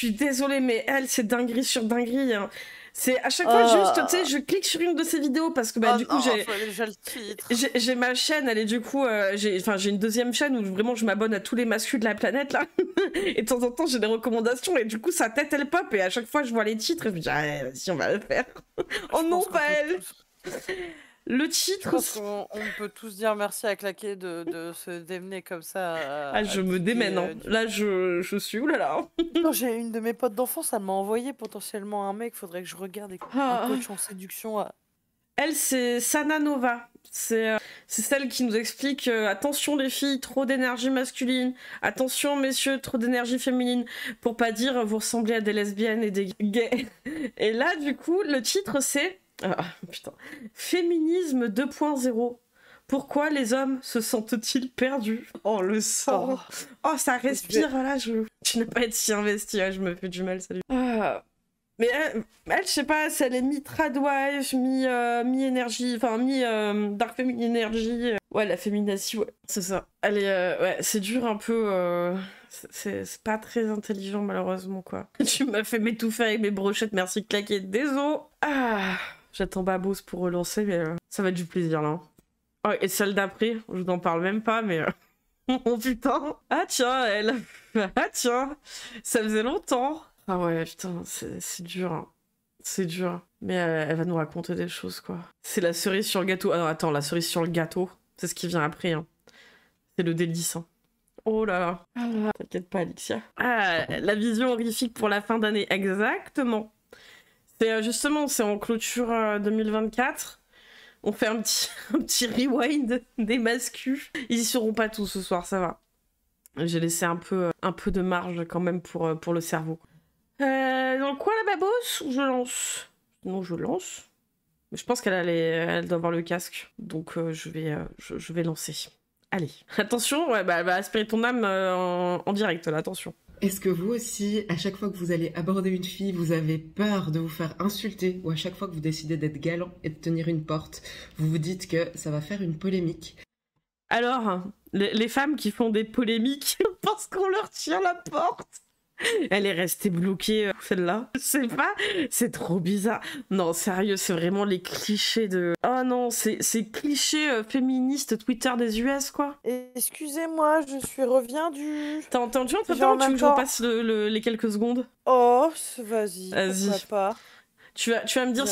suis désolée, mais elle, c'est dinguerie sur dinguerie. Hein. C'est à chaque fois juste, tu sais, je clique sur une de ses vidéos parce que bah, du coup, j'ai ma chaîne, elle est du coup, j'ai une deuxième chaîne où vraiment je m'abonne à tous les masculins de la planète là. Et de temps en temps, j'ai des recommandations et du coup, sa tête elle pop et à chaque fois, je vois les titres et je me dis, ah, vas-y, on va le faire. Oh non, pas elle. Le titre. Je pense qu'on peut tous dire merci à Claquet de se démener comme ça. Ah, je me démène. Hein. Là, je suis oulala. Non, j'ai une de mes potes d'enfance, elle m'a envoyé potentiellement un mec, faudrait que je regarde un coach en séduction. Elle, c'est Sana Nova. C'est celle qui nous explique attention les filles, trop d'énergie masculine. Attention messieurs, trop d'énergie féminine. Pour pas dire vous ressemblez à des lesbiennes et des gays. Et là, du coup, le titre c'est... Ah, putain. Féminisme 2.0. Pourquoi les hommes se sentent-ils perdus? Oh, le sang. Oh, ça respire, là. Je ne peux pas être si investie. Ouais, je me fais du mal, salut. Mais elle, je sais pas, si elle est mi-tradwife, mi-énergie, enfin mi-dark feminine energy. Ouais, la féminazie, ouais, c'est ça. Elle est, ouais, c'est dur un peu, c'est pas très intelligent malheureusement, quoi. Tu m'as fait m'étouffer avec mes brochettes, merci Claquer, désolé. Ah, j'attends Babos pour relancer, mais ça va être du plaisir, là. Oh, et celle d'après, je n'en parle même pas, mais... oh putain. Ah tiens, elle. Ah tiens, ça faisait longtemps. Ah ouais, putain, c'est dur. Hein. C'est dur. Mais elle va nous raconter des choses, quoi. C'est la cerise sur le gâteau. Ah non, attends, la cerise sur le gâteau, c'est ce qui vient après. Hein. C'est le délice. Hein. Oh là là. Ah, t'inquiète pas, Alexia. Ah, la vision horrifique pour la fin d'année. Exactement. C'est justement, c'est en clôture 2024. On fait un petit rewind des mascus. Ils y seront pas tous ce soir, ça va. J'ai laissé un peu de marge quand même pour le cerveau. Dans quoi la babos ou je lance? Non, je lance. Mais je pense elle doit avoir le casque. Donc je vais lancer. Allez. Attention, ouais, bah aspirer ton âme en direct, là, attention. Est-ce que vous aussi, à chaque fois que vous allez aborder une fille, vous avez peur de vous faire insulter, ou à chaque fois que vous décidez d'être galant et de tenir une porte, vous vous dites que ça va faire une polémique? Alors, les femmes qui font des polémiques parce qu'on leur tire la porte. Elle est restée bloquée, celle-là. Je sais pas, c'est trop bizarre. Non, sérieux, c'est vraiment les clichés de... Oh non, c'est clichés féministes Twitter des US, quoi. Excusez-moi, je suis reviendue. T'as entendu entre-temps ou tu veux que je repasse les quelques secondes? Oh, vas-y, pourquoi pas. Tu vas me dire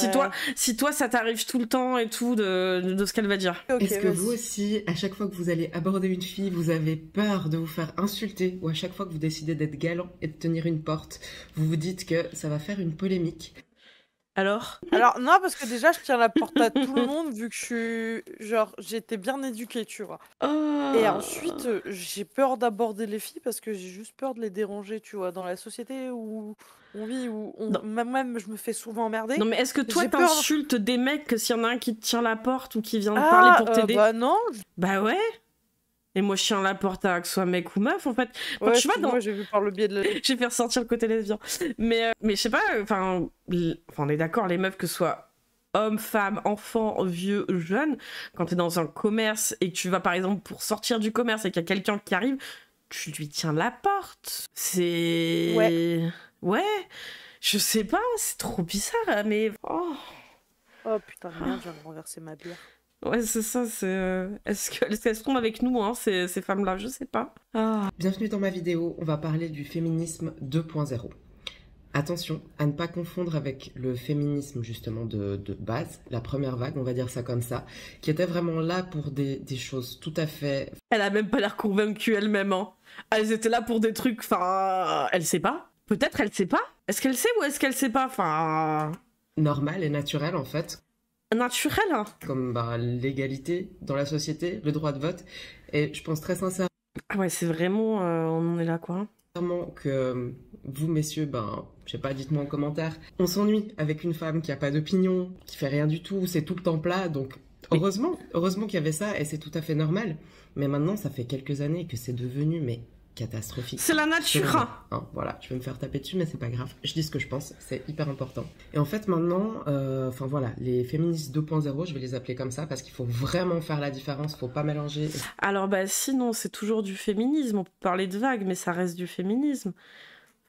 si toi ça t'arrive tout le temps et tout de ce qu'elle va dire. Okay, est-ce que vous aussi, à chaque fois que vous allez aborder une fille, vous avez peur de vous faire insulter, ou à chaque fois que vous décidez d'être galant et de tenir une porte, vous vous dites que ça va faire une polémique? Alors non, parce que déjà je tiens la porte à tout le monde vu que j'ai été bien éduquée, tu vois. Oh. Et ensuite j'ai peur d'aborder les filles parce que j'ai juste peur de les déranger, tu vois, dans la société où on vit, où même je me fais souvent emmerder. Non mais est-ce que toi t'insultes des mecs que s'il y en a un qui te tient la porte ou qui vient te parler pour t'aider? Bah non. Bah ouais. Et moi je tiens la porte à que ce soit mec ou meuf en fait. Quand ouais, tu vas dans... moi j'ai vu par le biais de j'ai fait ressortir le côté lesbien. Mais je sais pas, enfin on est d'accord, les meufs que ce soit hommes, femmes, enfants, vieux, jeunes, quand t'es dans un commerce et que tu vas par exemple pour sortir du commerce et qu'il y a quelqu'un qui arrive, tu lui tiens la porte. C'est... Ouais. Je sais pas, c'est trop bizarre, mais... Oh putain de merde, je viens de renverser ma bière. Ouais, c'est ça, c'est... Est-ce qu'elles sont avec nous, hein, ces femmes-là? Je sais pas. Bienvenue dans ma vidéo, on va parler du féminisme 2.0. Attention à ne pas confondre avec le féminisme justement de base, la première vague, on va dire ça comme ça, qui était vraiment là pour des choses tout à fait... Elle a même pas l'air convaincue elle-même, hein. Elles étaient là pour des trucs, enfin... Elle sait pas. Peut-être elle sait pas. Est-ce qu'elle sait ou est-ce qu'elle sait pas? Enfin... Normal et naturel en fait. Naturel, hein. Comme l'égalité dans la société, le droit de vote, et je pense très sincèrement... Ah ouais, c'est vraiment... on en est là, quoi. Que vous, messieurs, je sais pas, dites-moi en commentaire, on s'ennuie avec une femme qui a pas d'opinion, qui fait rien du tout, c'est tout le temps plat, donc heureusement qu'il y avait ça, et c'est tout à fait normal. Mais maintenant, ça fait quelques années que c'est devenu, mais catastrophique. C'est la nature. Hein, voilà, tu veux me faire taper dessus, mais c'est pas grave. Je dis ce que je pense, c'est hyper important. Et en fait, maintenant, voilà, les féministes 2.0, je vais les appeler comme ça, parce qu'il faut vraiment faire la différence, faut pas mélanger. Alors, sinon, c'est toujours du féminisme. On peut parler de vague, mais ça reste du féminisme.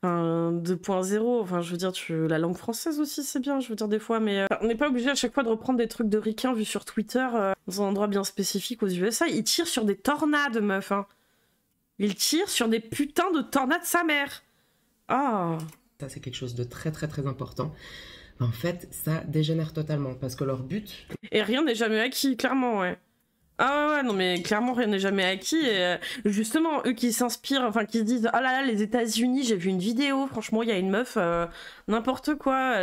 Enfin, 2.0, enfin, je veux dire, la langue française aussi, c'est bien, je veux dire, des fois, mais on n'est pas obligé à chaque fois de reprendre des trucs de ricains vus sur Twitter dans un endroit bien spécifique aux USA. Ils tirent sur des tornades, meuf, hein. Ils tirent sur des putains de tornades sa mère. Ah. Ça, c'est quelque chose de très, très, très important. En fait, ça dégénère totalement, parce que leur but... Et rien n'est jamais acquis, clairement, ouais. Ah ouais, non mais clairement rien n'est jamais acquis et justement eux qui s'inspirent, enfin qui se disent oh là là les États-Unis, j'ai vu une vidéo, franchement il y a une meuf n'importe quoi,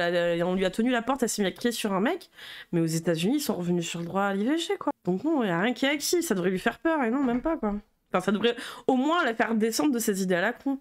on lui a tenu la porte, elle s'est mise à crier sur un mec, mais aux États-Unis ils sont revenus sur le droit à l'IVG quoi. Donc non, il y a rien qui est acquis, ça devrait lui faire peur et non même pas quoi. Enfin ça devrait au moins la faire descendre de ses idées à la con.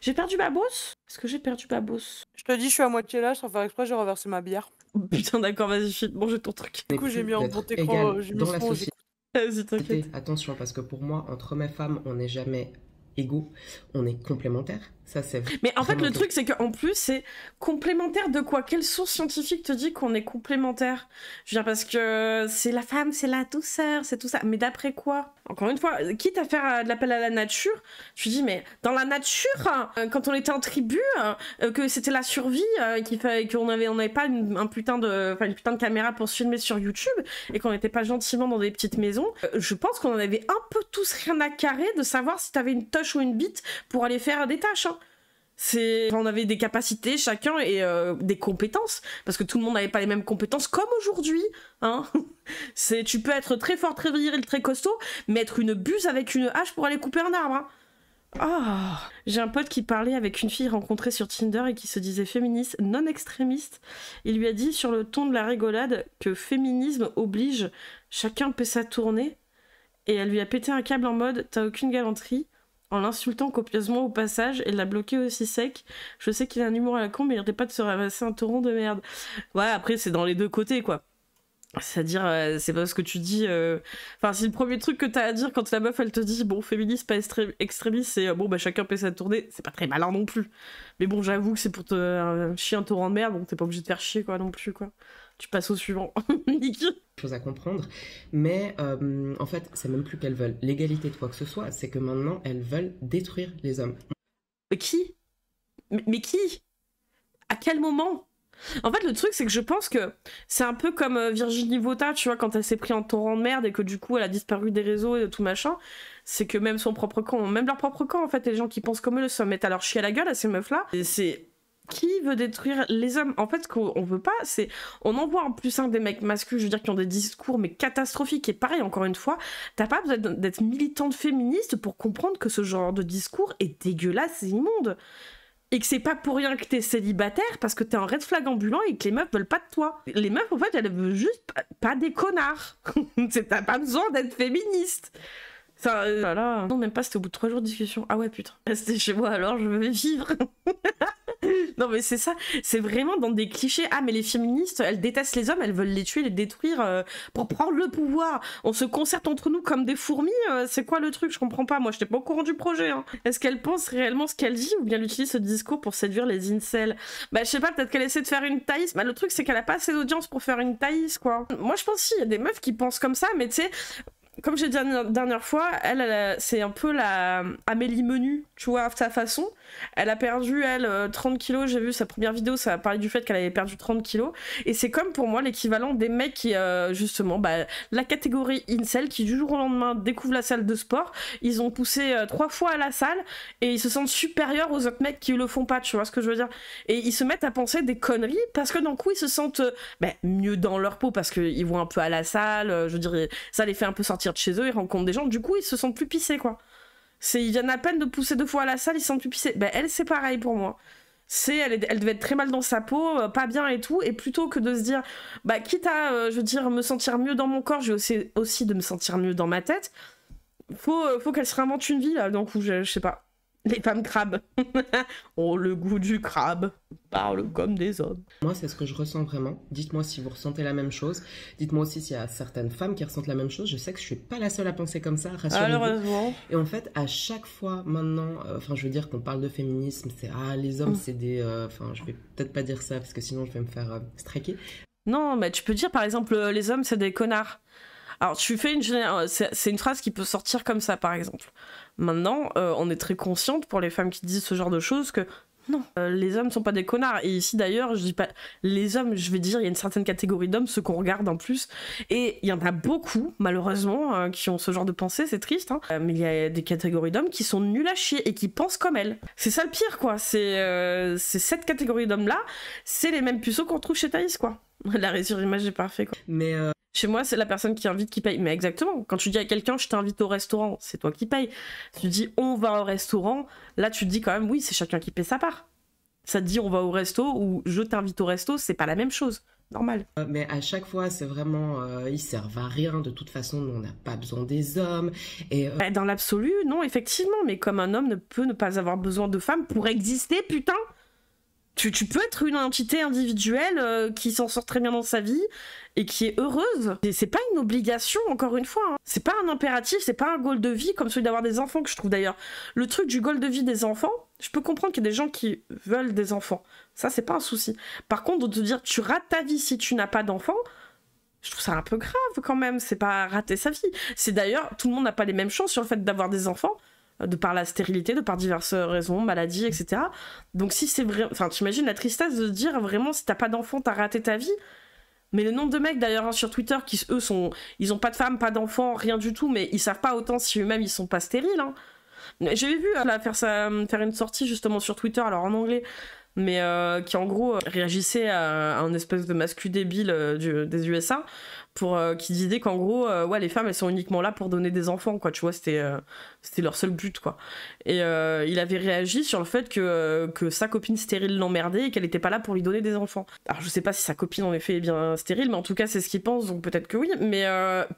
J'ai perdu Babos? Est-ce que j'ai perdu Babos? Je te dis, je suis à moitié là, sans faire exprès, j'ai renversé ma bière. Oh, putain d'accord, vas-y file, mange ton truc. Du coup j'ai mis en bon écran, j'ai mis dans la son, société. Vas-y t'inquiète. Attention, parce que pour moi, entre hommes et femmes, on n'est jamais égaux, on est complémentaires. Ça, c'est mais en fait, le truc, c'est qu'en plus, c'est complémentaire de quoi? Quelle source scientifique te dit qu'on est complémentaire? Je veux dire, parce que c'est la femme, c'est la douceur, c'est tout ça. Mais d'après quoi? Encore une fois, quitte à faire de l'appel à la nature, je me dis, mais dans la nature, quand on était en tribu, que c'était la survie, qu'on n'avait pas une putain de caméra pour se filmer sur YouTube, et qu'on n'était pas gentiment dans des petites maisons, je pense qu'on en avait un peu tous rien à carrer de savoir si t'avais une touche ou une bite pour aller faire des tâches, hein. On avait des capacités chacun et des compétences parce que tout le monde n'avait pas les mêmes compétences comme aujourd'hui, hein. Tu peux être très fort, très viril, très costaud, mais être une buse avec une hache pour aller couper un arbre, hein. Ah, j'ai un pote qui parlait avec une fille rencontrée sur Tinder et qui se disait féministe, non extrémiste. Il lui a dit sur le ton de la rigolade que féminisme oblige chacun paie sa tournée et elle lui a pété un câble en mode t'as aucune galanterie, en l'insultant copieusement au passage et l'a bloqué aussi sec. Je sais qu'il a un humour à la con, mais il n'arrêtait pas de se ramasser un torrent de merde. Ouais, après, c'est dans les deux côtés, quoi. C'est-à-dire, c'est pas ce que tu dis... Enfin, c'est le premier truc que t'as à dire quand la meuf, elle te dit, bon, féministe, pas extrémiste, c'est bon, bah chacun paie sa tournée. C'est pas très malin non plus. Mais bon, j'avoue que c'est pour te chier un torrent de merde, donc t'es pas obligé de faire chier, quoi, non plus, quoi. Tu passes au suivant. Niki. Chose à comprendre, mais en fait, c'est même plus qu'elles veulent l'égalité de quoi que ce soit, c'est que maintenant, elles veulent détruire les hommes. Qui? Mais qui? À quel moment? En fait, le truc, c'est que je pense que c'est un peu comme Virginie Vota, tu vois, quand elle s'est pris en torrent de merde et que du coup, elle a disparu des réseaux et tout machin, c'est que même son propre camp, même leur propre camp, en fait, les gens qui pensent comme eux se mettent à leur chier à la gueule à ces meufs-là. Et c'est... Qui veut détruire les hommes? En fait, ce qu'on veut pas, c'est... On envoie en plus des mecs masculins, je veux dire, qui ont des discours, mais catastrophiques. Et pareil, encore une fois, t'as pas besoin d'être militante féministe pour comprendre que ce genre de discours est dégueulasse et immonde. Et que c'est pas pour rien que t'es célibataire, parce que t'es un red flag ambulant et que les meufs veulent pas de toi. Les meufs, en fait, elles veulent juste pas des connards. T'as pas besoin d'être féministe. Ça, voilà. Non, même pas, c'était au bout de 3 jours de discussion. Ah ouais, putain. Restez chez moi alors, je vais vivre. Non mais c'est ça, c'est vraiment dans des clichés. Ah mais les féministes, elles détestent les hommes, elles veulent les tuer, les détruire pour prendre le pouvoir. On se concerte entre nous comme des fourmis, c'est quoi le truc? Je comprends pas, moi j'étais pas au courant du projet, hein. Est-ce qu'elle pense réellement ce qu'elle dit ou bien elle utilise ce discours pour séduire les incels? Bah je sais pas, peut-être qu'elle essaie de faire une Thaïs. Bah le truc c'est qu'elle a pas assez d'audience pour faire une Thaïs quoi. Moi je pense si, il y a des meufs qui pensent comme ça, mais tu sais... Comme j'ai dit la dernière fois, elle c'est un peu la Amélie Menu, tu vois, à sa façon. Elle a perdu, 30 kilos, j'ai vu sa première vidéo, ça a parlé du fait qu'elle avait perdu 30 kilos. Et c'est comme pour moi l'équivalent des mecs qui, justement, bah, la catégorie incel, qui du jour au lendemain découvrent la salle de sport. Ils ont poussé 3 fois à la salle et ils se sentent supérieurs aux autres mecs qui le font pas, tu vois ce que je veux dire. Et ils se mettent à penser des conneries parce que d'un coup ils se sentent mieux dans leur peau parce qu'ils vont un peu à la salle, je dirais, ça les fait un peu sortir de chez eux, ils rencontrent des gens, du coup ils se sentent plus pissés quoi. Ils viennent à peine de pousser 2 fois à la salle, ils se sentent plus pissés. Elle c'est pareil pour moi. Elle devait être très mal dans sa peau, pas bien et tout, et plutôt que de se dire, quitte à, je veux dire, me sentir mieux dans mon corps, j'ai aussi de me sentir mieux dans ma tête, faut qu'elle se réinvente une vie là, donc je sais pas. Les femmes crabes. Oh, le goût du crabe. Parle comme des hommes. Moi, c'est ce que je ressens vraiment. Dites-moi si vous ressentez la même chose. Dites-moi aussi s'il y a certaines femmes qui ressentent la même chose. Je sais que je suis pas la seule à penser comme ça, rassurez-vous. Malheureusement. Et en fait, à chaque fois maintenant, je veux dire qu'on parle de féminisme, c'est les hommes, c'est des... je vais peut-être pas dire ça parce que sinon je vais me faire striker. Non, mais tu peux dire par exemple, les hommes, c'est des connards. Alors, tu fais c'est une phrase qui peut sortir comme ça, par exemple. Maintenant, on est très consciente pour les femmes qui disent ce genre de choses que Non, les hommes sont pas des connards. Et ici d'ailleurs, je dis pas les hommes, je vais dire, il y a une certaine catégorie d'hommes, ceux qu'on regarde en plus. Et il y en a beaucoup, malheureusement, qui ont ce genre de pensée, c'est triste. Hein. Mais il y a des catégories d'hommes qui sont nuls à chier et qui pensent comme elles. C'est ça le pire, quoi. C'est cette catégorie d'hommes-là, c'est les mêmes puceaux qu'on retrouve chez Thaïs, quoi. L'arrêt sur image est parfait, quoi. Mais chez moi, c'est la personne qui invite qui paye. Mais exactement, quand tu dis à quelqu'un je t'invite au restaurant, c'est toi qui paye. Tu dis on va au restaurant, là tu te dis quand même oui, c'est chacun qui paie sa part. Ça te dit on va au resto ou je t'invite au resto, c'est pas la même chose. Normal. mais à chaque fois, c'est vraiment, ils servent à rien. De toute façon, nous, on n'a pas besoin des hommes. Et Dans l'absolu, non, effectivement, mais comme un homme ne peut ne pas avoir besoin de femmes pour exister, putain. Tu peux être une entité individuelle qui s'en sort très bien dans sa vie et qui est heureuse. Et c'est pas une obligation, encore une fois. Hein. C'est pas un impératif, c'est pas un goal de vie comme celui d'avoir des enfants, que je trouve d'ailleurs. Le truc du goal de vie des enfants, je peux comprendre qu'il y a des gens qui veulent des enfants. Ça, c'est pas un souci. Par contre, de te dire tu rates ta vie si tu n'as pas d'enfants, je trouve ça un peu grave quand même. C'est pas rater sa vie. C'est d'ailleurs, tout le monde n'a pas les mêmes chances sur le fait d'avoir des enfants. De par la stérilité, de par diverses raisons, maladies, etc. Donc si c'est vrai... Enfin, t'imagines la tristesse de se dire, vraiment, si t'as pas d'enfant, t'as raté ta vie. Mais le nombre de mecs, d'ailleurs, hein, sur Twitter, qui, eux, sont... Ils ont pas de femmes, pas d'enfants, rien du tout, mais ils savent pas autant si eux-mêmes, ils sont pas stériles. Hein. J'avais vu là, faire une sortie, justement, sur Twitter, alors en anglais, mais qui, en gros, réagissait à un espèce de mascu débile des USA, qui disait qu'en gros ouais, les femmes elles sont uniquement là pour donner des enfants, quoi, tu vois, c'était leur seul but, quoi. Et il avait réagi sur le fait que sa copine stérile l'emmerdait et qu'elle était pas là pour lui donner des enfants. Alors je sais pas si sa copine en effet est bien stérile, mais en tout cas c'est ce qu'il pense, donc peut-être que oui, mais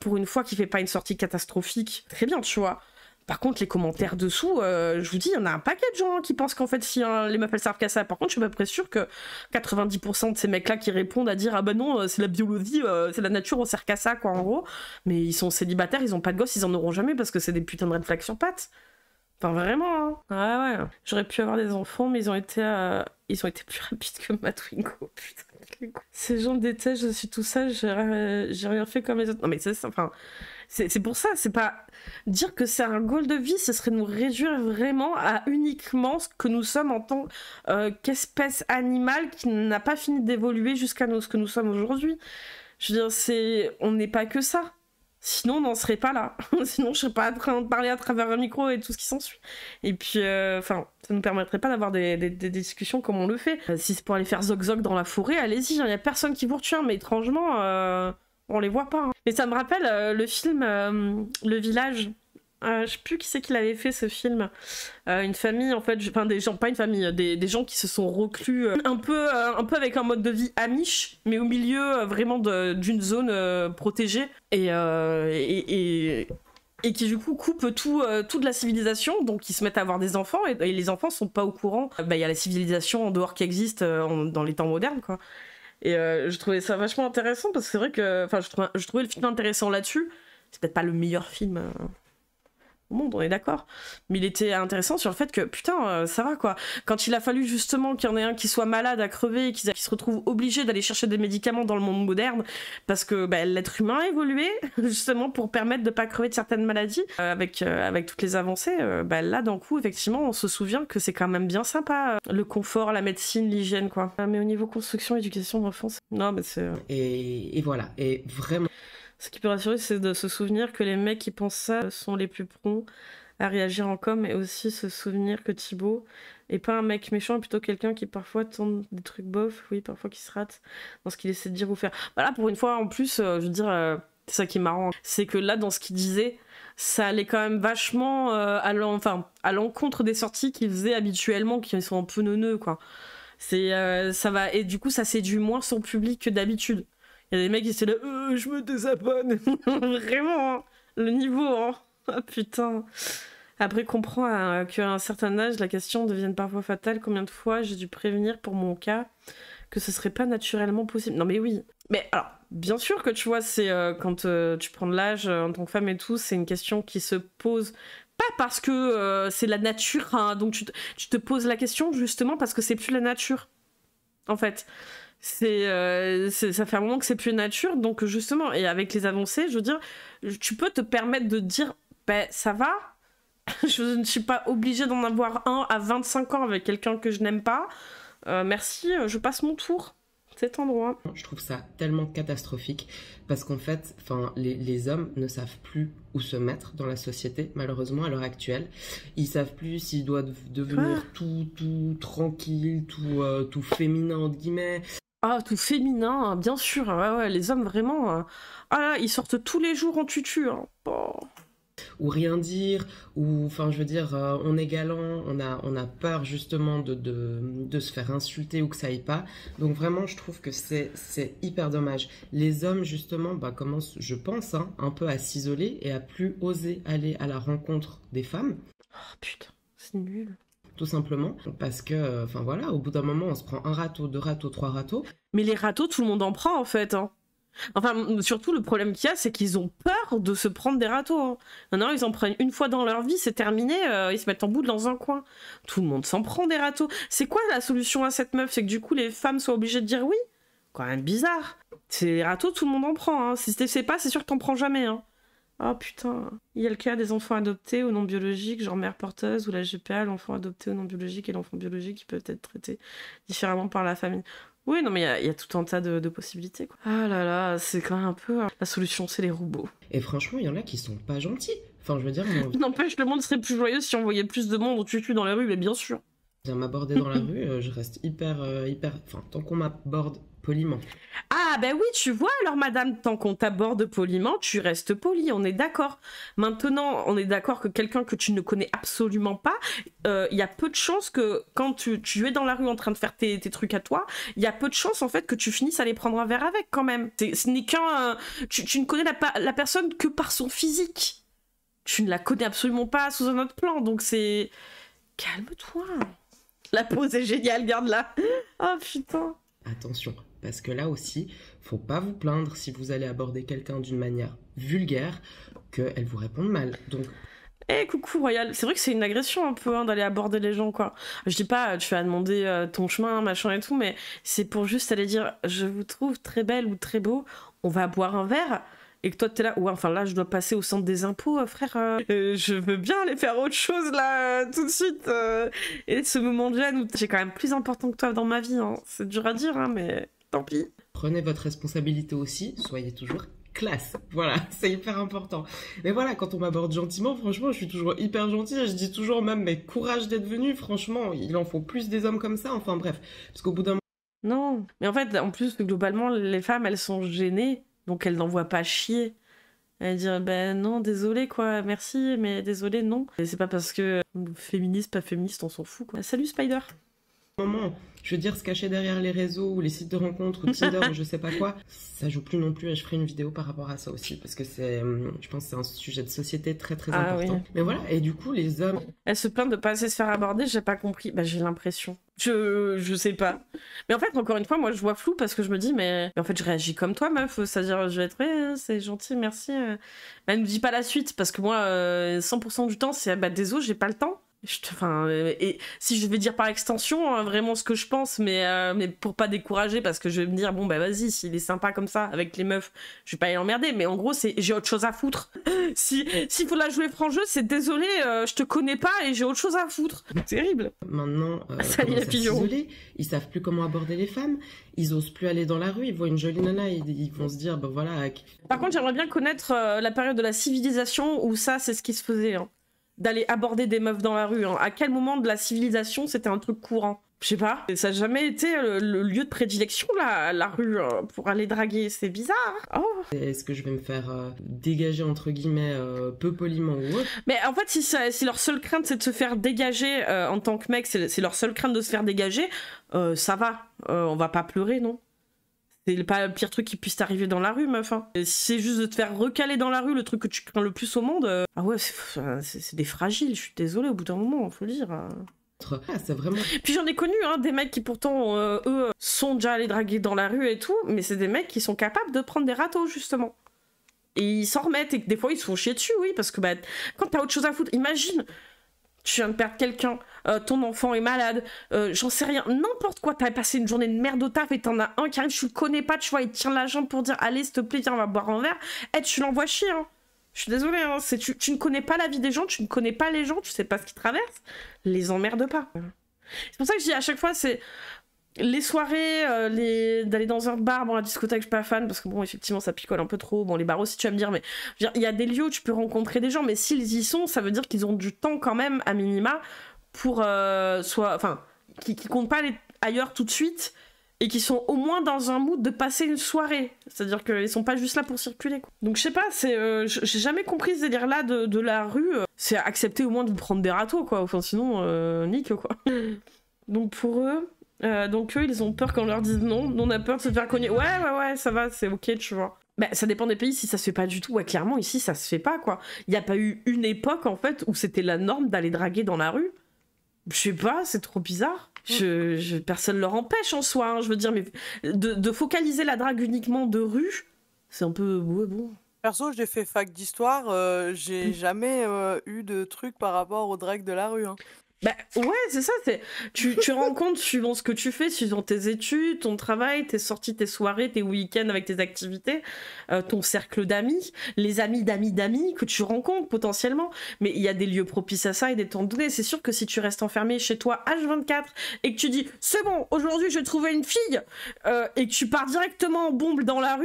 pour une fois qu'il fait pas une sortie catastrophique, très bien, tu vois. Par contre, les commentaires dessous, je vous dis, il y en a un paquet de gens qui pensent qu'en fait, si les meufs elles servent qu'à ça. Par contre, je suis à peu près sûre que 90% de ces mecs-là qui répondent à dire ah bah non, c'est la biologie, c'est la nature, on sert qu'à ça, quoi, en gros. Mais ils sont célibataires, ils ont pas de gosses, ils en auront jamais parce que c'est des putains de red flags sur pattes. Enfin, vraiment, hein. Ah ouais. J'aurais pu avoir des enfants, mais ils ont été plus rapides que ma Twingo, putain. Ces gens me détestent, je suis tout ça, j'ai rien fait comme les autres. Non, mais c'est ça, enfin. C'est pour ça, c'est pas... Dire que c'est un goal de vie, ce serait nous réduire vraiment à uniquement ce que nous sommes en tant qu'espèce animale qui n'a pas fini d'évoluer jusqu'à ce que nous sommes aujourd'hui. Je veux dire, on n'est pas que ça. Sinon, on n'en serait pas là. Sinon, je serais pas en train de parler à travers un micro et tout ce qui s'ensuit. Et puis, ça nous permettrait pas d'avoir des discussions comme on le fait. Si c'est pour aller faire zog-zog dans la forêt, allez-y, il y a personne qui vous retient, mais étrangement... on les voit pas. Hein. Et ça me rappelle le film Le Village. Je sais plus qui c'est qui l'avait fait, ce film. Une famille, en fait, enfin des gens, pas une famille, des gens qui se sont reclus un peu avec un mode de vie amish, mais au milieu vraiment d'une zone protégée et qui du coup coupent toute la civilisation, donc ils se mettent à avoir des enfants et les enfants sont pas au courant. Il y a la civilisation en dehors qui existe dans les temps modernes, quoi. Et je trouvais ça vachement intéressant parce que c'est vrai que je trouvais le film intéressant là-dessus. C'est peut-être pas le meilleur film au monde, on est d'accord, mais il était intéressant sur le fait que putain ça va, quoi. Quand il a fallu justement qu'il y en ait un qui soit malade à crever et qui se retrouve obligé d'aller chercher des médicaments dans le monde moderne parce que l'être humain a évolué justement pour permettre de pas crever de certaines maladies avec toutes les avancées, là d'un coup effectivement on se souvient que c'est quand même bien sympa le confort, la médecine, l'hygiène, quoi. Mais au niveau construction, éducation d'enfance, non mais c'est... Et voilà, et vraiment... Ce qui peut rassurer, c'est de se souvenir que les mecs qui pensent ça sont les plus prompts à réagir en com, et aussi se souvenir que Thibaut est pas un mec méchant, plutôt quelqu'un qui parfois tente des trucs bof, oui, parfois qui se rate dans ce qu'il essaie de dire ou faire. Voilà, pour une fois, en plus, je veux dire, c'est ça qui est marrant, c'est que là, dans ce qu'il disait, ça allait quand même vachement à l'encontre des sorties qu'il faisait habituellement, qui sont un peu neuneux, quoi. Ça va, et du coup, ça séduit moins son public que d'habitude. Il y a des mecs qui étaient là, je me désabonne. Vraiment, hein, le niveau, hein. Ah putain. Après, comprends qu'à un certain âge, la question devienne parfois fatale. Combien de fois j'ai dû prévenir pour mon cas que ce serait pas naturellement possible. Non mais oui. Mais alors, bien sûr que tu vois, c'est quand tu prends de l'âge en tant que femme et tout, c'est une question qui se pose pas parce que c'est la nature, hein, donc tu te poses la question justement parce que c'est plus la nature, en fait. Ça fait un moment que c'est plus nature, donc justement, et avec les avancées, je veux dire, tu peux te permettre de dire, ça va, Je ne suis pas obligée d'en avoir un à 25 ans avec quelqu'un que je n'aime pas. Merci, je passe mon tour. Cet endroit. Je trouve ça tellement catastrophique parce qu'en fait, les hommes ne savent plus où se mettre dans la société, malheureusement, à l'heure actuelle. Ils savent plus s'ils doivent devenir tout tranquille, tout féminin, entre guillemets. Ah, tout féminin, bien sûr. Ouais, les hommes, vraiment... Ah là, ils sortent tous les jours en tutu. Hein. Oh. Ou rien dire, ou enfin je veux dire on est galant, on a peur justement de se faire insulter ou que ça aille pas. Donc vraiment je trouve que c'est hyper dommage. Les hommes justement commencent, je pense, un peu à s'isoler et à plus oser aller à la rencontre des femmes. Oh putain, c'est nul. Tout simplement parce que, enfin voilà, au bout d'un moment on se prend un râteau, 2 râteaux, 3 râteaux. Mais les râteaux, tout le monde en prend en fait, hein. Enfin, surtout, le problème qu'il y a, c'est qu'ils ont peur de se prendre des râteaux. Hein. Non, ils en prennent une fois dans leur vie, c'est terminé, ils se mettent en boule dans un coin. Tout le monde s'en prend des râteaux. C'est quoi la solution à cette meuf? C'est que du coup, les femmes soient obligées de dire oui? Quand même bizarre. C'est les râteaux, tout le monde en prend. Hein. Si tu sais pas, c'est sûr que t'en prends jamais. Hein. Oh putain. Il y a le cas des enfants adoptés ou non biologiques, genre mère porteuse, ou la GPA, l'enfant adopté ou non biologique et l'enfant biologique qui peuvent être traités différemment par la famille. Oui, non, mais il y a tout un tas de possibilités, quoi. Ah là là, c'est quand même un peu... La solution, c'est les robots. Et franchement, il y en a qui sont pas gentils. Enfin, je veux dire... N'empêche, le monde serait plus joyeux si on voyait plus de monde au tutu dans les rues, mais bien sûr. Viens m'aborder dans la rue, je reste hyper... Enfin, tant qu'on m'aborde poliment. Ah, ben oui, tu vois, alors madame, tant qu'on t'aborde poliment, tu restes poli, on est d'accord. Maintenant, on est d'accord que quelqu'un que tu ne connais absolument pas, il y a peu de chances que quand tu es dans la rue en train de faire tes trucs à toi, il y a peu de chances en fait que tu finisses à aller prendre un verre avec quand même. Ce n'est qu'un... tu ne connais la personne que par son physique. Tu ne la connais absolument pas sous un autre plan, donc c'est... Calme-toi. La pause est géniale, garde-la. Oh putain. Attention, parce que là aussi, faut pas vous plaindre si vous allez aborder quelqu'un d'une manière vulgaire, qu'elle vous réponde mal. Donc... Eh coucou Royal, c'est vrai que c'est une agression un peu hein, d'aller aborder les gens quoi. Je dis pas tu vas demander ton chemin machin et tout, mais c'est pour juste aller dire je vous trouve très belle ou très beau, on va boire un verre. Et que toi t'es là, ouais enfin là je dois passer au centre des impôts frère, je veux bien aller faire autre chose là tout de suite. Et ce moment de gêne où j'ai quand même plus important que toi dans ma vie, hein. C'est dur à dire hein, mais tant pis. Prenez votre responsabilité aussi, soyez toujours classe, voilà, c'est hyper important. Mais voilà, quand on m'aborde gentiment, franchement, je suis toujours hyper gentille, je dis toujours même, mais courage d'être venu, franchement, il en faut plus des hommes comme ça, enfin bref, parce qu'au bout d'un moment... Non, mais en fait, en plus, globalement, les femmes, elles sont gênées, donc elles n'envoient pas chier. Elles disent, ben non, désolé quoi, merci, mais désolé, non. Et c'est pas parce que féministe, pas féministe, on s'en fout quoi. Salut Spider. Moment, je veux dire, se cacher derrière les réseaux ou les sites de rencontres ou Tinder ou je sais pas quoi, ça joue plus non plus et je ferai une vidéo par rapport à ça aussi parce que c'est, je pense que c'est un sujet de société très très important. Oui. Mais voilà, et du coup les hommes... Elles se plaignent de pas assez se faire aborder, j'ai pas compris, bah j'ai l'impression. Je sais pas. Mais en fait, encore une fois, moi je vois flou parce que je me dis, mais en fait je réagis comme toi meuf, c'est-à-dire je vais être, ouais, c'est gentil, merci. Mais elle me dit pas la suite parce que moi, 100% du temps, c'est, bah désolé, j'ai pas le temps. Enfin, et si je vais dire par extension vraiment ce que je pense, mais pour pas décourager, parce que je vais me dire bon bah vas-y, s'il est sympa comme ça avec les meufs, je vais pas y emmerder, mais en gros c'est j'ai autre chose à foutre. S'il faut la jouer franc jeu, c'est désolé, je te connais pas et j'ai autre chose à foutre. Terrible. Maintenant, s'isoler, ils savent plus comment aborder les femmes, ils osent plus aller dans la rue, ils voient une jolie nana, ils vont se dire bah voilà. Par contre, j'aimerais bien connaître la période de la civilisation où ça c'est ce qui se faisait. Hein. D'aller aborder des meufs dans la rue. Hein. À quel moment de la civilisation c'était un truc courant? Je sais pas. Et ça n'a jamais été le lieu de prédilection, la rue, pour aller draguer. C'est bizarre. Oh. Est-ce que je vais me faire dégager, entre guillemets, peu poliment ou autre? Mais en fait, si leur seule crainte, c'est de se faire dégager en tant que mec, c'est leur seule crainte de se faire dégager, ça va. On va pas pleurer, non? C'est pas le pire truc qui puisse t'arriver dans la rue, meuf. Hein. Si c'est juste de te faire recaler dans la rue, le truc que tu crains le plus au monde. Ah ouais, c'est des fragiles, je suis désolée, au bout d'un moment, faut le dire. Ah, c'est vraiment... Puis j'en ai connu, hein, des mecs qui pourtant, eux, sont déjà allés draguer dans la rue et tout, mais c'est des mecs qui sont capables de prendre des râteaux, justement. Et ils s'en remettent, et que des fois, ils se font chier dessus, oui, parce que bah, quand t'as autre chose à foutre, imagine... Tu viens de perdre quelqu'un, ton enfant est malade, j'en sais rien, n'importe quoi, t'as passé une journée de merde au taf et t'en as un qui arrive, tu le connais pas, tu vois, il te tient la jambe pour dire allez s'il te plaît viens on va boire un verre, tu l'envoies chier, hein. Je suis désolée, hein, tu ne connais pas la vie des gens, tu ne connais pas les gens, tu sais pas ce qu'ils traversent, les emmerde pas. C'est pour ça que je dis à chaque fois, c'est les soirées, d'aller dans un bar, bon la discothèque je suis pas fan, parce que bon effectivement ça picole un peu trop, bon les bars aussi tu vas me dire, mais il y a des lieux où tu peux rencontrer des gens, mais s'ils y sont, ça veut dire qu'ils ont du temps quand même, à minima, pour qui comptent pas aller ailleurs tout de suite, et qui sont au moins dans un mood de passer une soirée. C'est-à-dire qu'ils sont pas juste là pour circuler, quoi. Donc je sais pas, j'ai jamais compris ce délire-là de la rue. C'est accepter au moins de prendre des râteaux, quoi. Enfin sinon, nique, quoi. Donc pour eux, ils ont peur quand on leur dise non. Nous on a peur de se faire cogner. Ouais, ça va, c'est ok, tu vois. Bah, ça dépend des pays, si ça se fait pas du tout. Ouais, clairement, ici, ça se fait pas, quoi. Il y a pas eu une époque, en fait, où c'était la norme d'aller draguer dans la rue. Je sais pas, c'est trop bizarre. Personne leur empêche en soi, hein, je veux dire, mais de focaliser la drague uniquement de rue, c'est un peu... Ouais, bon. Perso, j'ai fait fac d'histoire, j'ai jamais eu de truc par rapport aux dragues de la rue. Hein. Bah ouais, c'est ça, tu rencontres suivant ce que tu fais, suivant tes études, ton travail, tes sorties, tes soirées, tes week-ends avec tes activités, ton cercle d'amis, les amis d'amis que tu rencontres potentiellement. Mais il y a des lieux propices à ça et des temps donnés. C'est sûr que si tu restes enfermé chez toi H24 et que tu dis « C'est bon, aujourd'hui je vais trouver une fille » et que tu pars directement en bombe dans la rue,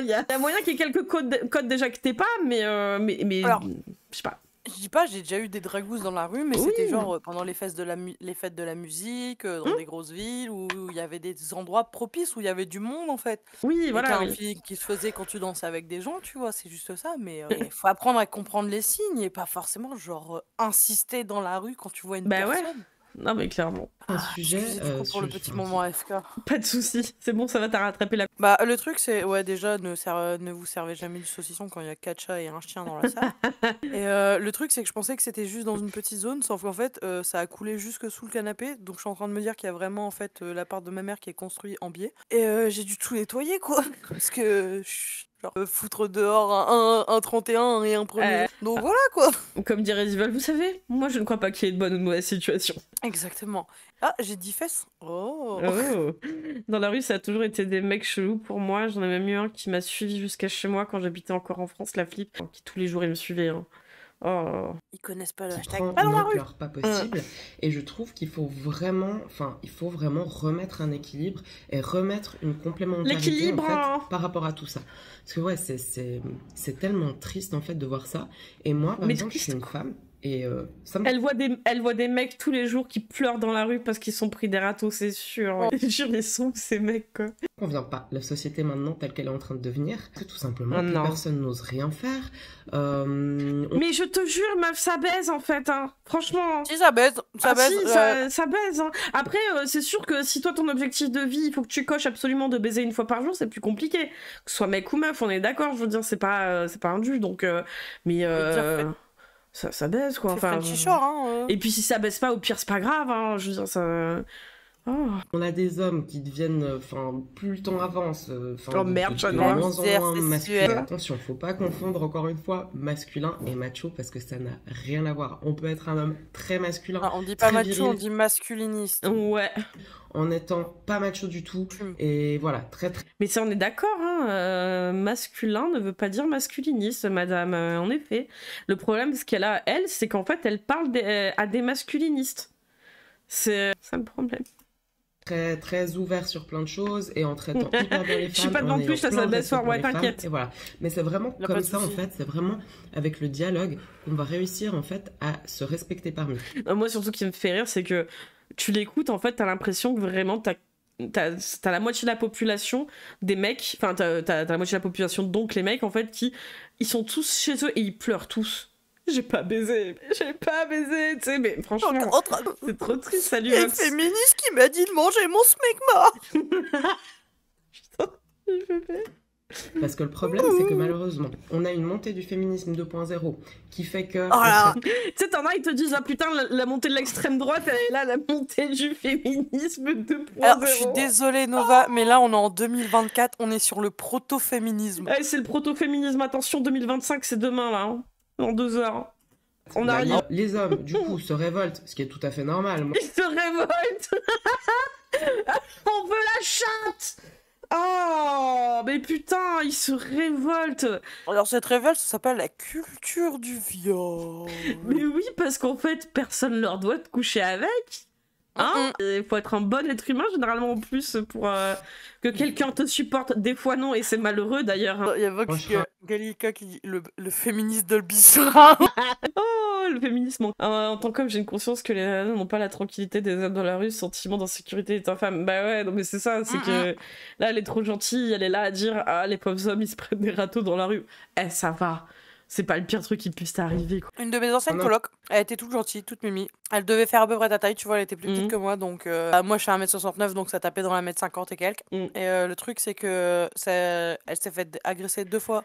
il y a moyen qu'il y ait quelques codes déjà que t'es pas, mais alors, je sais pas. Je dis pas, j'ai déjà eu des dragousses dans la rue, mais c'était genre pendant les fêtes de la musique, dans des grosses villes, où il y avait des endroits propices, où il y avait du monde, en fait. Oui, voilà. Un feeling qui se faisait quand tu dansais avec des gens, tu vois, c'est juste ça. Mais il faut apprendre à comprendre les signes et pas forcément, genre, insister dans la rue quand tu vois une personne. Ouais. Non, mais clairement. Un sujet... pour le petit moment AFK. Pas de soucis, c'est bon, ça va, t'as rattrapé la... Bah, le truc, c'est, déjà, ne vous servez jamais du saucisson quand il y a 4 chats et un chien dans la salle. Et le truc, c'est que je pensais que c'était juste dans une petite zone, sauf qu'en fait, ça a coulé jusque sous le canapé. Donc, je suis en train de me dire qu'il y a vraiment, en fait, l'appart de ma mère qui est construit en biais. Et j'ai dû tout nettoyer, quoi. Parce que... foutre dehors un 31 et un premier. Donc voilà quoi. Comme dirait Zival, vous savez, moi je ne crois pas qu'il y ait de bonne ou de mauvaise situation. Exactement. Ah, j'ai 10 fesses. Oh. Dans la rue, ça a toujours été des mecs chelous pour moi. J'en ai même eu un qui m'a suivi jusqu'à chez moi quand j'habitais encore en France, la flip, qui tous les jours il me suivait. Hein. Oh. Ils connaissent pas le hashtag pas dans la rue. Pas possible. Et je trouve qu'il faut vraiment, remettre un équilibre et remettre une complémentarité en fait, par rapport à tout ça. Parce que ouais, c'est tellement triste en fait de voir ça. Et moi, par exemple, je suis une femme. Et ça me... Elle voit des mecs tous les jours qui pleurent dans la rue parce qu'ils sont pris des râteaux, c'est sûr. Je jure, ils sont ces mecs, quoi. On vient pas. La société maintenant, telle qu'elle est en train de devenir, c'est tout simplement plus personne n'ose rien faire. Mais je te jure, meuf, ça baise en fait, hein. Franchement. Si ça baise, ça baise. Si, ça baise. Hein. Après, c'est sûr que si toi ton objectif de vie, il faut que tu coches absolument de baiser une fois par jour, c'est plus compliqué. Que ce soit mec ou meuf, on est d'accord. Je veux dire, c'est pas un dû, donc. Ça baisse quoi. Enfin, Et puis si ça baisse pas, au pire c'est pas grave. Hein. Je veux dire ça. Oh. On a des hommes qui deviennent, plus le temps avance, merde, de moins en moins masculin. Attention, faut pas confondre encore une fois masculin et macho parce que ça n'a rien à voir. On peut être un homme très masculin. On dit pas macho, viril, on dit masculiniste. Ouais. En étant pas macho du tout et voilà, très. Mais ça, on est d'accord, hein. Masculin ne veut pas dire masculiniste, madame. En effet, le problème, ce qu'elle a, c'est qu'en fait, elle parle à des masculinistes. C'est ça le problème. Très, très ouvert sur plein de choses et en traitant hyper bien les femmes. Je suis pas devant plus, ça baisse fort, ouais, t'inquiète. Et voilà. Mais c'est vraiment comme ça, en fait, c'est vraiment avec le dialogue qu'on va réussir, en fait, à se respecter parmi. Moi, surtout, ce qui me fait rire, c'est que tu l'écoutes, en fait, t'as l'impression que vraiment, t'as la moitié de la population des mecs, enfin, t'as la moitié de la population, donc les mecs, en fait, ils sont tous chez eux et ils pleurent tous. J'ai pas baisé, tu sais, mais franchement, c'est trop triste, salut. Il y a une féministe qui m'a dit de manger mon smegma. Putain, il fait peur. Parce que le problème, c'est que malheureusement, on a une montée du féminisme 2.0 qui fait que... Tu sais, t'en as, ils te disent, ah putain, la montée de l'extrême droite, elle est là, la montée du féminisme 2.0. Alors, je suis désolée, Nova, mais là, on est en 2024, on est sur le proto-féminisme. C'est le proto-féminisme, attention, 2025, c'est demain, là, hein. Dans 2 heures. On arrive. Les hommes, du coup, se révoltent, ce qui est tout à fait normal. Ils se révoltent. On veut la chatte. Oh, mais putain, ils se révoltent. Alors cette révolte, ça s'appelle la culture du viol. Mais oui, parce qu'en fait, personne leur doit de coucher avec. Hein? Il faut être un bon être humain, généralement, en plus, pour que quelqu'un te supporte. Des fois, non, et c'est malheureux, d'ailleurs. Hein. Il y a Vox Gallica qui dit le féministe de Bisra. Oh, le féminisme. En tant qu'homme, j'ai une conscience que les nanas n'ont pas la tranquillité des hommes dans la rue, sentiment d'insécurité est infâme. Bah ouais, non mais c'est ça, c'est que là, elle est trop gentille, elle est là à dire « Ah, les pauvres hommes, ils se prennent des râteaux dans la rue. » Eh, ça va. C'est pas le pire truc qui puisse t'arriver, quoi. Une de mes anciennes colocs, elle était toute gentille, toute mimi. Elle devait faire à peu près ta taille, tu vois, elle était plus petite que moi, donc moi je suis à 1m69, donc ça tapait dans la 1m50 et quelques. Et le truc, c'est que elle s'est fait agresser 2 fois,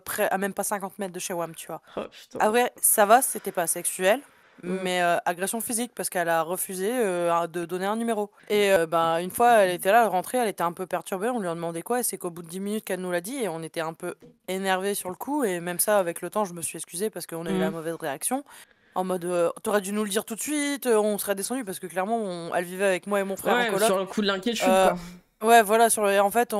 près à même pas 50 mètres de chez WAM, tu vois. Oh, putain. Ah ouais, ça va, c'était pas sexuel. Mais agression physique parce qu'elle a refusé de donner un numéro. Et une fois elle était là, elle rentrait, elle était un peu perturbée, on lui a demandé quoi et c'est qu'au bout de 10 minutes qu'elle nous l'a dit et on était un peu énervés sur le coup et même ça avec le temps je me suis excusée parce qu'on a eu la mauvaise réaction. En mode t'aurais dû nous le dire tout de suite, on serait descendu parce que clairement elle vivait avec moi et mon frère en coloc. Sur le coup de l'inquiétude quoi. Ouais, voilà, en fait,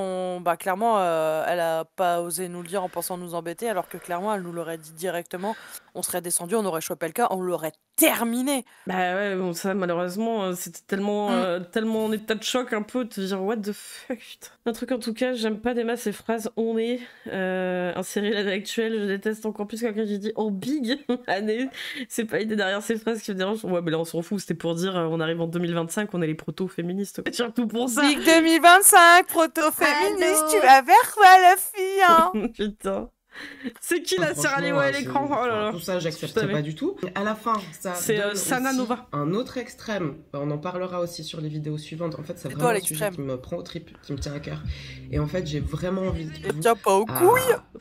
clairement, elle a pas osé nous le dire en pensant nous embêter, alors que clairement, elle nous l'aurait dit directement. On serait descendu, on aurait chopé le cas, on l'aurait terminé. Bah ouais, bon, ça, malheureusement, c'était tellement en état de choc un peu, de te dire what the fuck, putain. Un truc en tout cas, j'aime pas des masses ces phrases on est, insérées l'année actuelle, je déteste encore plus quelqu'un qui dit on big année. C'est pas l'idée derrière ces phrases qui me dérange. Ouais, mais là, on s'en fout, c'était pour dire on arrive en 2025, on est les proto-féministes. C'est surtout pour ça. Big 2025, proto-féministe, tu vas vers quoi, la fille, hein? Putain. C'est qui la Sierra Leone à l'écran? Oh là là. Tout ça, j'accepterais pas du tout. À la fin, ça c'est Sana Nova. Un autre extrême. On en parlera aussi sur les vidéos suivantes. En fait, c'est vraiment un sujet qui me prend aux tripes, qui me tient à cœur. Et en fait, j'ai vraiment envie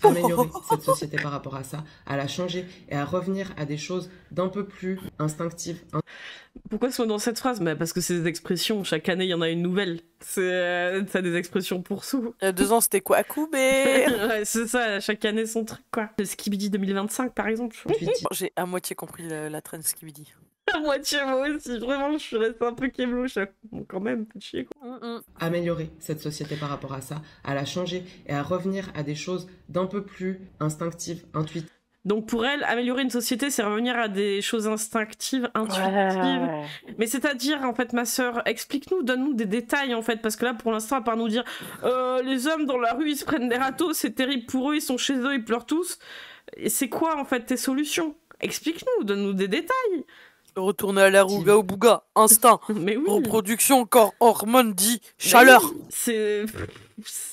d'améliorer cette société par rapport à ça, à la changer et à revenir à des choses d'un peu plus instinctives. Pourquoi sont dans cette phrase? Parce que c'est des expressions, chaque année il y en a une nouvelle. T'as des expressions pour sous. Il y a 2 ans c'était quoi Koubé? Ouais, c'est ça, chaque année son truc quoi. Le Skibidi 2025 par exemple. J'ai à moitié compris la trend Skibidi. À moitié moi aussi, vraiment je suis restée un peu kémlouche. Bon, quand même, peu de chier quoi. Améliorer cette société par rapport à ça, à la changer et à revenir à des choses d'un peu plus instinctives, intuitives. Donc pour elle, améliorer une société, c'est revenir à des choses instinctives, intuitives. Mais c'est-à-dire, en fait, ma sœur, explique-nous, donne-nous des détails, en fait, parce que là, pour l'instant, à part nous dire les hommes dans la rue, ils se prennent des râteaux, c'est terrible pour eux, ils sont chez eux, ils pleurent tous. Et c'est quoi, en fait, tes solutions? Explique-nous, donne-nous des détails. Retourner à la rouga au bouga, instinct, mais oui. Reproduction, corps, hormones, dit, chaleur.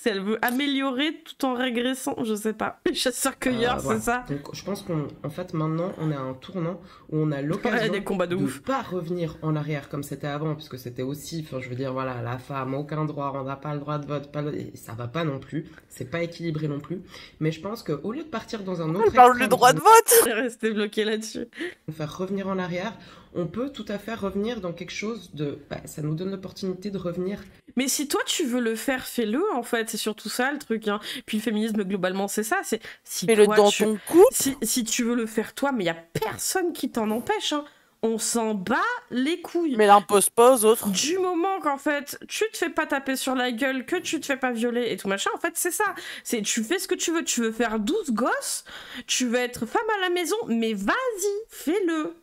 Elle veut améliorer tout en régressant, je sais pas. Chasseur-cueilleur, c'est ça. Donc je pense qu'en fait maintenant on est à un tournant où on a l'occasion des combats de ouf. Pas revenir en arrière comme c'était avant, puisque c'était aussi, je veux dire voilà, la femme aucun droit, on n'a pas le droit de vote, ça va pas non plus, c'est pas équilibré non plus. Mais je pense qu'au lieu de partir dans un autre extrême, parle le droit de vote, rester bloqué là-dessus. Faire revenir en arrière, on peut tout à fait revenir dans quelque chose de, ça nous donne l'opportunité de revenir. Mais si toi tu veux le faire, fais-le en fait, c'est surtout ça le truc. Hein. Puis le féminisme globalement c'est ça, c'est si fais-le dans ton cou. Si tu veux le faire toi, mais il y a personne qui t'en empêche. Hein. On s'en bat les couilles. Mais l'impose pas aux autres. Du moment qu'en fait tu te fais pas taper sur la gueule, que tu te fais pas violer et tout machin, en fait c'est ça. C'est tu fais ce que tu veux faire 12 gosses, tu veux être femme à la maison, mais vas-y, fais-le.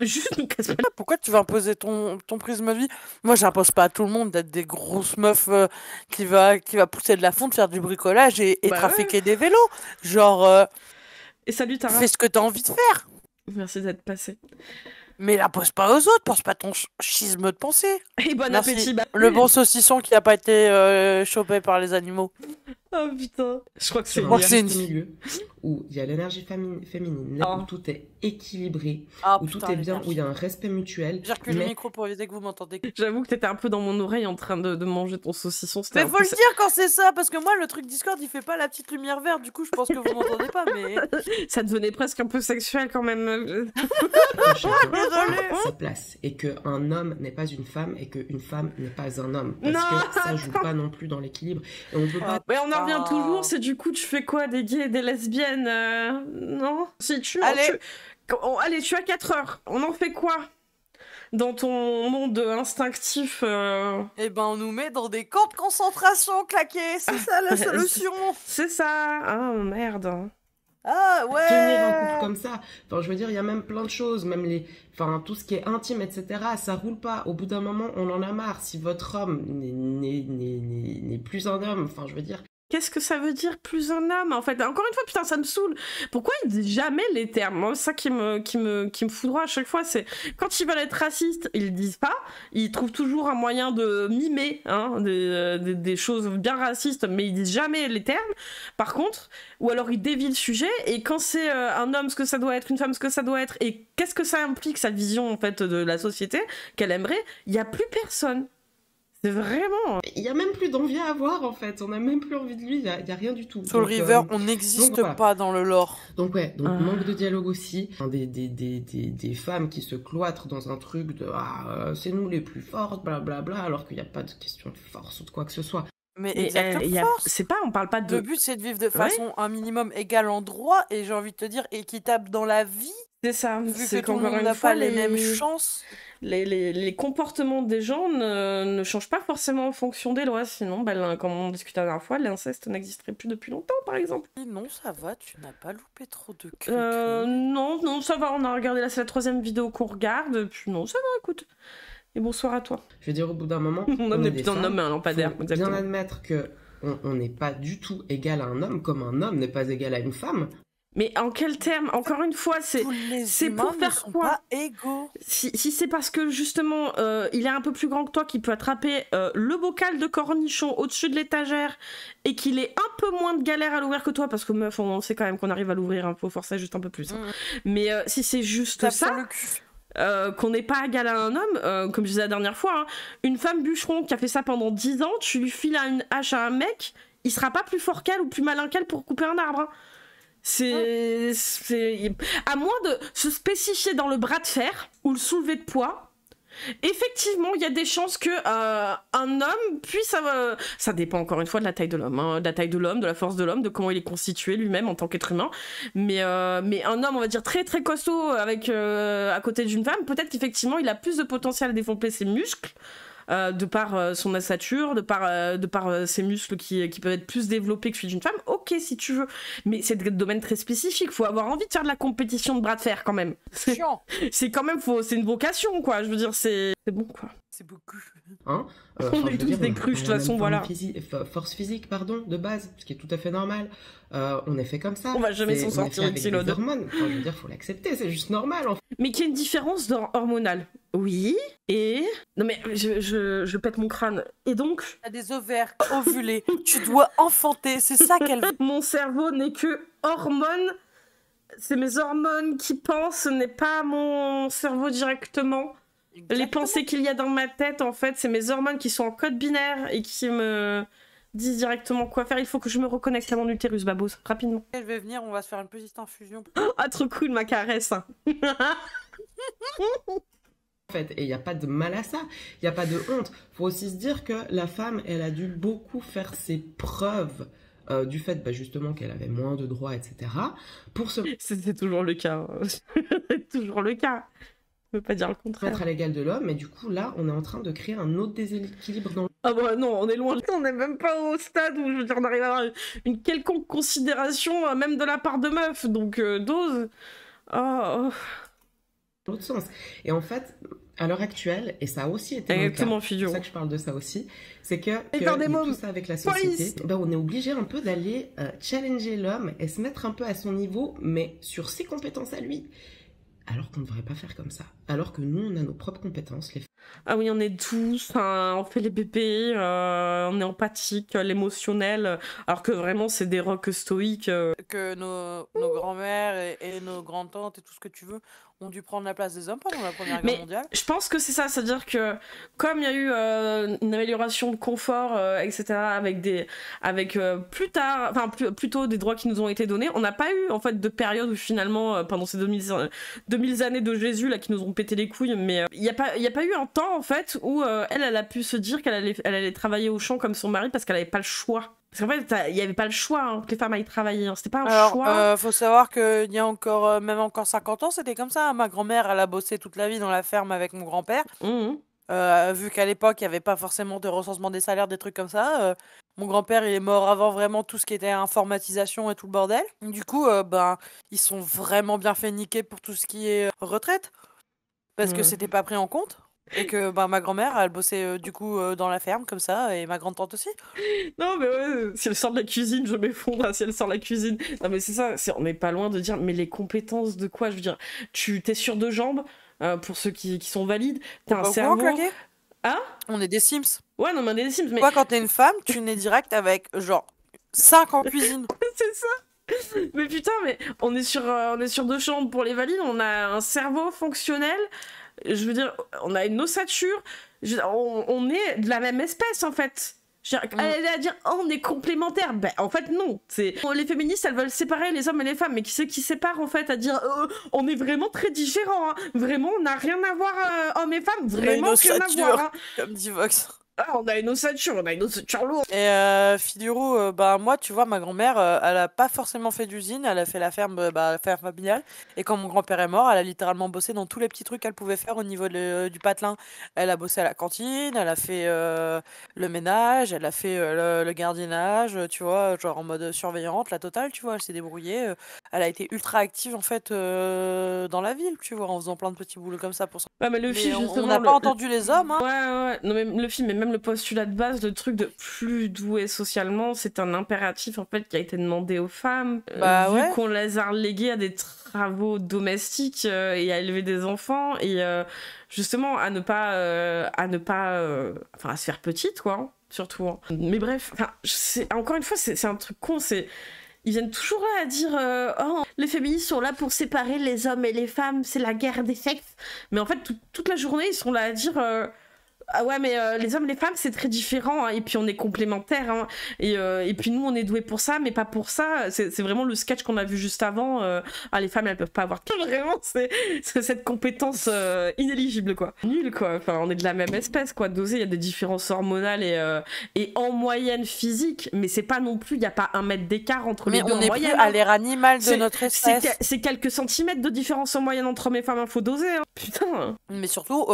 Juste nous casse pas. Pourquoi tu vas imposer ton prisme de vie? Moi, j'impose pas à tout le monde d'être des grosses meufs qui va pousser de la fonte, faire du bricolage et trafiquer des vélos. Genre, et salut Tara. Fais ce que t'as envie de faire. Merci d'être passé. Mais la pose pas aux autres, pense pas ton schisme de pensée. Et bon appétit. Le bon saucisson qui a pas été chopé par les animaux. Oh putain. Je crois que c'est un milieu où il y a l'énergie féminine, là où tout est équilibré, où tout est bien, où il y a un respect mutuel. J'ai reculé le micro pour éviter que vous m'entendez. J'avoue que t'étais un peu dans mon oreille en train de manger ton saucisson. Mais faut le dire quand c'est ça, parce que moi le truc Discord il fait pas la petite lumière verte, du coup je pense que vous m'entendez pas, mais... Ça devenait presque un peu sexuel quand même. Désolée. Sa place, et qu'un homme n'est pas une femme, et qu'une femme n'est pas un homme. Parce que ça joue pas non plus dans l'équilibre. Et on peut pas... Mais on en revient toujours, c'est du coup tu fais quoi, des gays et des lesbiennes non. Si tu... Allez, tu as 4 heures, on en fait quoi? dans ton monde instinctif. Eh ben, on nous met dans des camps de concentration claqués, c'est ça la solution. C'est ça. Ah merde. Ah Tenir ouais. un couple comme ça. Enfin, je veux dire, il y a même plein de choses, même tout ce qui est intime, etc. Ça roule pas. Au bout d'un moment, on en a marre. Si votre homme n'est plus un homme, enfin, je veux dire. Qu'est-ce que ça veut dire plus un homme en fait? Encore une fois, putain, ça me saoule. Pourquoi ils disent jamais les termes? Moi, c'est ça qui me foudroie à chaque fois, c'est quand ils veulent être racistes, ils le disent pas. Ils trouvent toujours un moyen de mimer des choses bien racistes, mais ils disent jamais les termes. Par contre, ou alors ils dévient le sujet, et quand c'est un homme ce que ça doit être, une femme ce que ça doit être, et qu'est-ce que ça implique, sa vision en fait de la société qu'elle aimerait, il y a plus personne. C'est vraiment... Il y a même plus d'envie à avoir, en fait. On a même plus envie de lui. Il y a rien du tout. Soul River, on n'existe pas dans le lore. Donc manque de dialogue aussi. Des femmes qui se cloîtrent dans un truc de c'est nous les plus fortes, blablabla, alors qu'il n'y a pas de question de force ou de quoi que ce soit. Mais exactement. C'est pas, on parle pas de... Le but, c'est de vivre de façon un minimum égale en droit, et j'ai envie de te dire équitable dans la vie. C'est ça. Vu c'est que tout le monde n'a pas les mêmes chances. Les comportements des gens ne changent pas forcément en fonction des lois. Sinon, comme on discutait la dernière fois, l'inceste n'existerait plus depuis longtemps, par exemple. Non, ça va, tu n'as pas loupé trop de cul. Non, ça va, on a regardé là, c'est la 3e vidéo qu'on regarde, puis non, ça va, écoute. Et bonsoir à toi. Je veux dire, au bout d'un moment, on est putain d'homme, mais un lampadaire. Faut bien admettre que on n'est pas du tout égal à un homme, comme un homme n'est pas égal à une femme. Mais en quel terme? Encore une fois, c'est pour faire quoi? Pas égaux. Si c'est parce que justement il est un peu plus grand que toi, qu'il peut attraper le bocal de cornichons au-dessus de l'étagère et qu'il est un peu moins de galère à l'ouvrir que toi, parce que meuf, on sait quand même qu'on arrive à l'ouvrir, il faut forcer juste un peu plus. Mais si c'est juste ça, qu'on n'est pas égal à un homme, comme je disais la dernière fois, une femme bûcheron qui a fait ça pendant 10 ans, tu lui files une hache à un mec, il sera pas plus fort qu'elle ou plus malin qu'elle pour couper un arbre. C'est à moins de se spécifier dans le bras de fer ou le soulevé de poids. Effectivement, il y a des chances que un homme puisse ça dépend encore une fois de la taille de l'homme, de la force de l'homme, de comment il est constitué lui-même en tant qu'être humain. Mais un homme, on va dire très très costaud avec à côté d'une femme, peut-être qu'effectivement il a plus de potentiel à développer ses muscles. De par son ossature, de par ses muscles qui peuvent être plus développés que celui d'une femme, ok si tu veux, mais c'est des domaines très spécifiques, faut avoir envie de faire de la compétition de bras de fer quand même. C'est quand même, c'est une vocation quoi, je veux dire, c'est bon quoi. C'est beaucoup. On est tous des cruches de toute façon, voilà. Force physique, pardon, de base, ce qui est tout à fait normal. On est fait comme ça. On va jamais s'en sortir avec des hormones. Enfin, je veux dire, faut l'accepter, c'est juste normal. En fait. Mais qu'il y ait une différence hormonale. Oui, et... Non mais, je pète mon crâne. Et donc... T'as des ovaires ovulés, tu dois enfanter, c'est ça qu'elle veut. Mon cerveau n'est que hormones. C'est mes hormones qui pensent, ce n'est pas mon cerveau directement. Exactement. Les pensées qu'il y a dans ma tête, en fait, c'est mes hormones qui sont en code binaire et qui me disent directement quoi faire. Il faut que je me reconnecte à mon utérus, babos, rapidement. Je vais venir, on va se faire une petite infusion. Ah, trop cool, ma caresse. En fait, et il n'y a pas de mal à ça, il n'y a pas de honte. Faut aussi se dire que la femme, elle a dû beaucoup faire ses preuves du fait justement qu'elle avait moins de droits, etc. Pour se... C'est toujours le cas. C'est toujours le cas. Je veux pas dire le contraire. Mettre à l'égal de l'homme, et du coup, là, on est en train de créer un autre déséquilibre dans le... Ah bah non, on est loin. On n'est même pas au stade où, je veux dire, on arrive à avoir une quelconque considération, même de la part de meufs. Donc, dose... l'autre sens. Et en fait, à l'heure actuelle, et ça a aussi été exactement, mon cas, c'est pour ça que je parle de ça aussi, c'est que tout ça avec la société, ben, on est obligé un peu d'aller challenger l'homme et se mettre un peu à son niveau, mais sur ses compétences à lui. Alors qu'on ne devrait pas faire comme ça. Alors que nous, on a nos propres compétences. Ah oui, on est douce, on fait les bébés, on est empathique, l'émotionnel, alors que vraiment, c'est des rocs stoïques. Que nos grands-mères et nos grands-tantes et tout ce que tu veux ont dû prendre la place des hommes pendant la Première Guerre mondiale. Je pense que c'est ça, c'est-à-dire que comme il y a eu une amélioration de confort, etc., avec plus tard, enfin plutôt des droits qui nous ont été donnés, on n'a pas eu en fait de période où finalement pendant ces 2000 années de Jésus là qui nous ont pété les couilles, mais il n'y a pas eu un temps en fait où elle a pu se dire qu'elle allait travailler au champ comme son mari parce qu'elle n'avait pas le choix. Parce qu'en fait, il n'y avait pas le choix hein, que les femmes aillent travailler. Hein. C'était pas un Alors, choix. faut savoir qu'il y a encore, même encore 50 ans, c'était comme ça. Ma grand-mère, elle a bossé toute la vie dans la ferme avec mon grand-père. Mhm. Vu qu'à l'époque, il n'y avait pas forcément de recensement des salaires, des trucs comme ça. Mon grand-père, il est mort avant vraiment tout ce qui était informatisation et tout le bordel. Du coup, ben, ils sont vraiment bien fait niquer pour tout ce qui est retraite. Parce que Ouais. c'était pas pris en compte. Et que ben, ma grand-mère, elle bossait du coup dans la ferme comme ça, et ma grande-tante aussi. Non, mais ouais, si elle sort de la cuisine, je m'effondre hein, si elle sort de la cuisine. Non, mais c'est ça, on n'est pas loin de dire, mais les compétences de quoi? Je veux dire, t'es sûr de jambes, pour ceux qui sont valides, T'es t'as un pas au courant, cerveau. Claqué? Hein? On est des Sims. Ouais, non, mais on est des Sims, mais Toi, quand t'es une femme, tu nais direct avec genre 5 en cuisine. c'est ça. Mais putain, mais on est sur deux chambres pour les valides, on a un cerveau fonctionnel, je veux dire, on a une ossature, on est de la même espèce en fait. Je veux dire, elle est à dire, oh, on est complémentaires. Ben, en fait, non. Les féministes, elles veulent séparer les hommes et les femmes, mais qui c'est qui sépare en fait à dire, on est vraiment très différents. Hein. Vraiment, on n'a rien à voir, hommes et femmes. Vraiment rien à voir. Hein. Comme dit Vox. Ah, on a une ossature lourde. Et Figurou, bah moi, tu vois, ma grand-mère, elle a pas forcément fait d'usine, elle a fait la ferme, la ferme familiale. Et quand mon grand-père est mort, elle a littéralement bossé dans tous les petits trucs qu'elle pouvait faire au niveau du patelin. Elle a bossé à la cantine, elle a fait le ménage, elle a fait le gardiennage, tu vois, genre en mode surveillante, la totale, tu vois, elle s'est débrouillée. Elle a été ultra active en fait dans la ville, tu vois, en faisant plein de petits boulots comme ça pour ça. Ouais, mais le film, on justement. n'a pas entendu les hommes, hein. Ouais. Non, mais le film, et même le postulat de base, le truc de plus doué socialement, c'est un impératif en fait qui a été demandé aux femmes. Bah vu ouais. qu'on les a reléguées à des travaux domestiques et à élever des enfants et justement à ne pas. Enfin, à se faire petite, quoi, hein, surtout. Hein. Mais bref, encore une fois, c'est un truc con, Ils viennent toujours là à dire oh, les féministes sont là pour séparer les hommes et les femmes, c'est la guerre des sexes. Mais en fait, toute la journée, ils sont là à dire ah ouais, mais les hommes et les femmes, c'est très différent, hein, et puis on est complémentaires, hein, et puis nous, on est doués pour ça, mais pas pour ça. C'est vraiment le sketch qu'on a vu juste avant. Ah, les femmes, elles peuvent pas avoir... Vraiment, c'est cette compétence inéligible, quoi. Nul, quoi. Enfin, on est de la même espèce, quoi. Dosé, il y a des différences hormonales et en moyenne physique, mais c'est pas non plus, il y a pas 1 mètre d'écart entre les deux en moyenne. Mais on est plus à l'ère animale de notre espèce. C'est quelques centimètres de différence en moyenne entre hommes et femmes, il faut doser, hein. Putain. Mais surtout...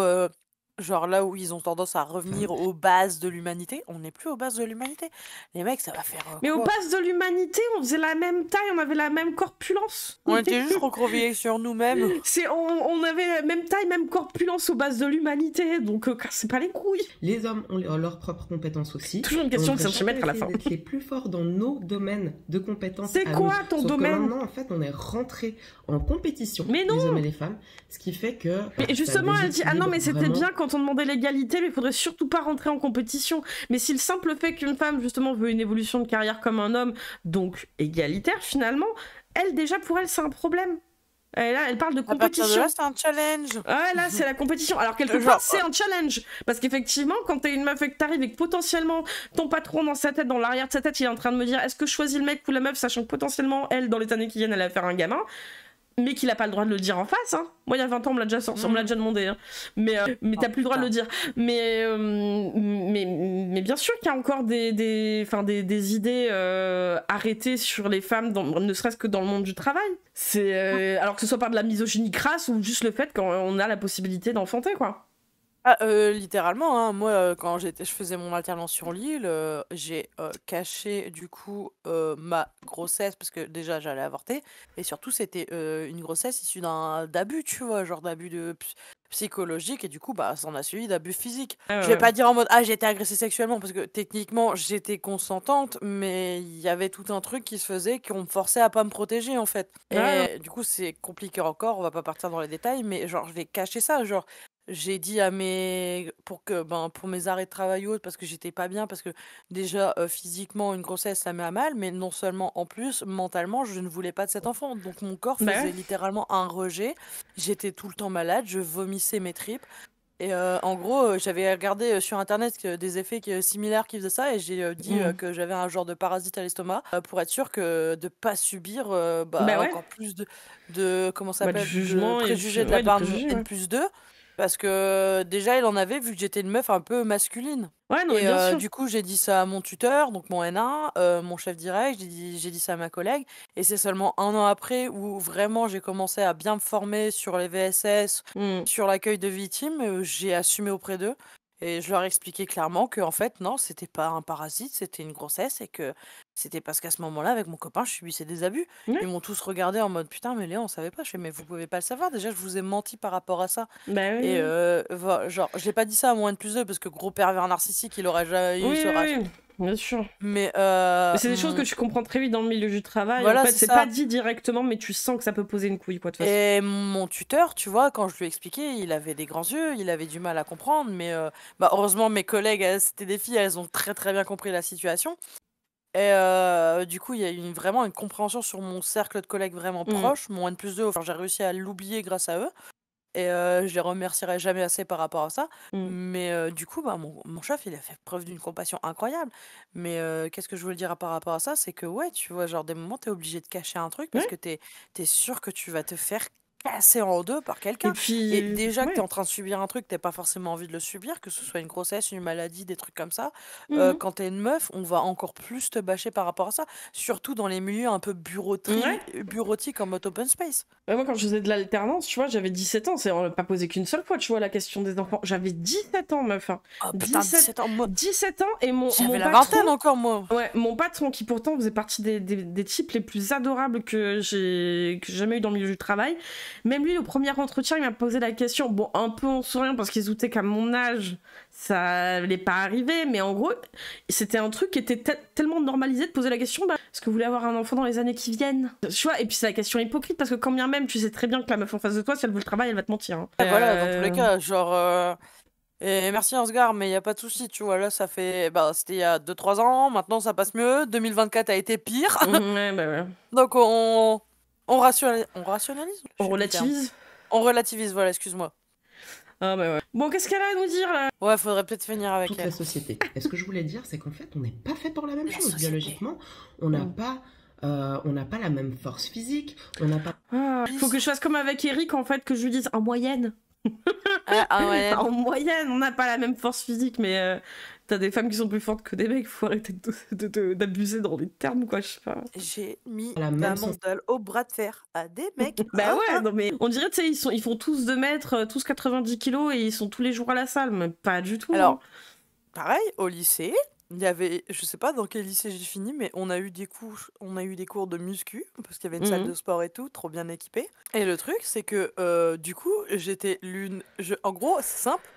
genre là où ils ont tendance à revenir aux bases de l'humanité, on n'est plus aux bases de l'humanité. Les mecs, ça va faire. Mais aux bases de l'humanité, on faisait la même taille, on avait la même corpulence. On était juste recroquevillés sur nous-mêmes. On avait la même taille, même corpulence aux bases de l'humanité, donc c'est pas les couilles. Les hommes ont leurs propres compétences aussi. Toujours une question de centimètres à la fin. D'être les plus forts dans nos domaines de compétences. C'est quoi ton domaine? Maintenant, en fait, on est rentré en compétition, mais non, les hommes et les femmes, ce qui fait que. Mais justement, elle dit ah non, mais c'était bien quand on demandait l'égalité, mais il faudrait surtout pas rentrer en compétition. Mais si le simple fait qu'une femme justement veut une évolution de carrière comme un homme, donc égalitaire finalement, elle déjà pour elle c'est un problème. Et là, elle parle de compétition. À partir de là, c'est un challenge. Ouais, là, c'est la compétition. Alors, quelque part, c'est un challenge. Parce qu'effectivement, quand t'es une meuf et que t'arrives et que potentiellement ton patron dans sa tête, dans l'arrière de sa tête, il est en train de me dire est-ce que je choisis le mec ou la meuf, sachant que potentiellement, elle, dans les années qui viennent, elle va faire un gamin. Mais qu'il a pas le droit de le dire en face, hein. Moi, il y a 20 ans, on me l'a déjà sorti, on me l'a déjà demandé, hein. Mais t'as plus le droit de le dire. Mais bien sûr qu'il y a encore des idées arrêtées sur les femmes, ne serait-ce que dans le monde du travail. Alors que ce soit par de la misogynie crasse ou juste le fait qu'on a la possibilité d'enfanter, quoi. Ah, littéralement, hein. Moi, quand je faisais mon alternance sur l'île, j'ai caché du coup ma grossesse parce que déjà j'allais avorter et surtout c'était une grossesse issue d'abus, tu vois, genre d'abus psychologique et du coup bah ça en a suivi d'abus physiques. Je vais pas dire en mode ah j'ai été agressée sexuellement parce que techniquement j'étais consentante, mais il y avait tout un truc qui se faisait qu'on me forçait à pas me protéger en fait. Et du coup c'est compliqué encore, on va pas partir dans les détails, mais genre je vais cacher ça, genre j'ai dit à pour mes arrêts de travail ou autres, parce que j'étais pas bien, parce que déjà physiquement une grossesse ça met à mal, mais non seulement en plus mentalement je ne voulais pas de cet enfant, donc mon corps faisait littéralement un rejet, j'étais tout le temps malade, je vomissais mes tripes. Et en gros, j'avais regardé sur internet des effets similaires qui faisaient ça et j'ai dit que j'avais un genre de parasite à l'estomac pour être sûr que de pas subir encore plus de comment ça s'appelle, jugement de préjugés de la part de N+2. Parce que déjà, il en avait vu que j'étais une meuf un peu masculine. Ouais, non, mais Et bien sûr. du coup, j'ai dit ça à mon tuteur, donc mon N1, mon chef direct, j'ai dit ça à ma collègue. Et c'est seulement 1 an après où vraiment j'ai commencé à bien me former sur les VSS, Mm. sur l'accueil de victimes, j'ai assumé auprès d'eux. Et je leur ai expliqué clairement que en fait, non, c'était pas un parasite, c'était une grossesse et que c'était parce qu'à ce moment-là, avec mon copain, je subissais des abus. Ils Ouais, m'ont tous regardé en mode putain, mais Léon, on savait pas. Je fais, mais vous pouvez pas le savoir. Déjà, je vous ai menti par rapport à ça. bah oui, Et oui. genre, je l'ai pas dit ça à mon N+2 parce que gros pervers narcissique, il aurait jamais Oui, eu ce oui, rage. oui, bien sûr. Mais Mais c'est des choses que tu comprends très vite dans le milieu du travail. En voilà, fait, c'est c'est pas ça. dit directement, mais tu sens que ça peut poser une couille, quoi, de toute façon. Et mon tuteur, tu vois, quand je lui ai expliqué, il avait des grands yeux, il avait du mal à comprendre. Mais bah, heureusement, mes collègues, c'était des filles, elles ont très très bien compris la situation. Et du coup, il y a eu vraiment une compréhension sur mon cercle de collègues vraiment Mm. proche. Mon N+2, enfin, j'ai réussi à l'oublier grâce à eux. Et je les remercierai jamais assez par rapport à ça. Mm. Mais du coup, bah, mon chef, il a fait preuve d'une compassion incroyable. Mais qu'est-ce que je voulais dire par rapport à ça? C'est que, ouais, tu vois, genre, des moments, t'es obligé de cacher un truc parce Ouais. que t'es sûr que tu vas te faire casser en deux par Et quelqu'un. Et puis, déjà que t'es ouais. en train de subir un truc, t'as pas forcément envie de le subir, que ce soit une grossesse, une maladie, des trucs comme ça. Mhm. Quand t'es une meuf, on va encore plus te bâcher par rapport à ça. Surtout dans les milieux un peu Ouais. bureautiques en mode open space. Ouais, moi, quand je faisais de l'alternance, tu vois, j'avais 17 ans. On l'a pas posé qu'une seule fois, tu vois, la question des enfants. J'avais 17 ans, meuf. Hein. Oh putain, 17... 17 ans, moi, 17 ans, et mon j'avais la patron... vingtaine encore, moi. Ouais, mon patron, qui pourtant faisait partie des types les plus adorables que j'ai jamais eu dans le milieu du travail, même lui, au premier entretien, il m'a posé la question, bon, un peu en souriant, parce qu'il se doutait qu'à mon âge, ça allait pas arriver, mais en gros, c'était un truc qui était tellement normalisé de poser la question, bah, est-ce que vous voulez avoir un enfant dans les années qui viennent? Tu vois, et puis c'est la question hypocrite, parce que quand bien même, tu sais très bien que la meuf en face de toi, si elle veut le travail, elle va te mentir. Hein. Ouais, voilà, dans tous les cas, genre... Et merci Ansgar, mais y a pas de souci, tu vois, là, ça fait... Bah, c'était il y a 2-3 ans, maintenant ça passe mieux, 2024 a été pire. Ouais, bah ouais. Donc on rationalise... On rationalise? Je On sais plus le terme. relativise. On relativise, voilà, excuse-moi. Ah bah ouais. Bon, qu'est-ce qu'elle a à nous dire, là? Ouais, faudrait peut-être finir avec Toute elle. la société. Et ce que je voulais dire, c'est qu'en fait, on n'est pas fait pour la même La chose. société. Biologiquement, on n'a Mm. pas, on n'a pas la même force physique, on n'a pas. Ah, faut que je fasse comme avec Eric, en fait, que je lui dise en moyenne. Ah ouais. En moyenne, on n'a pas la même force physique, mais t'as des femmes qui sont plus fortes que des mecs, faut arrêter d'abuser dans les termes, quoi, je sais pas. J'ai mis La la même mandale au bras de fer à des mecs. Bah ouais, non mais on dirait, tu sais, ils font tous 2 mètres, tous 90 kilos et ils sont tous les jours à la salle, mais pas du tout. Alors, pareil, au lycée, il y avait, je sais pas dans quel lycée j'ai fini, mais on a eu des cours de muscu, parce qu'il y avait une salle Mhm. de sport et tout, trop bien équipée. Et le truc, c'est que du coup, j'étais en gros, c'est simple,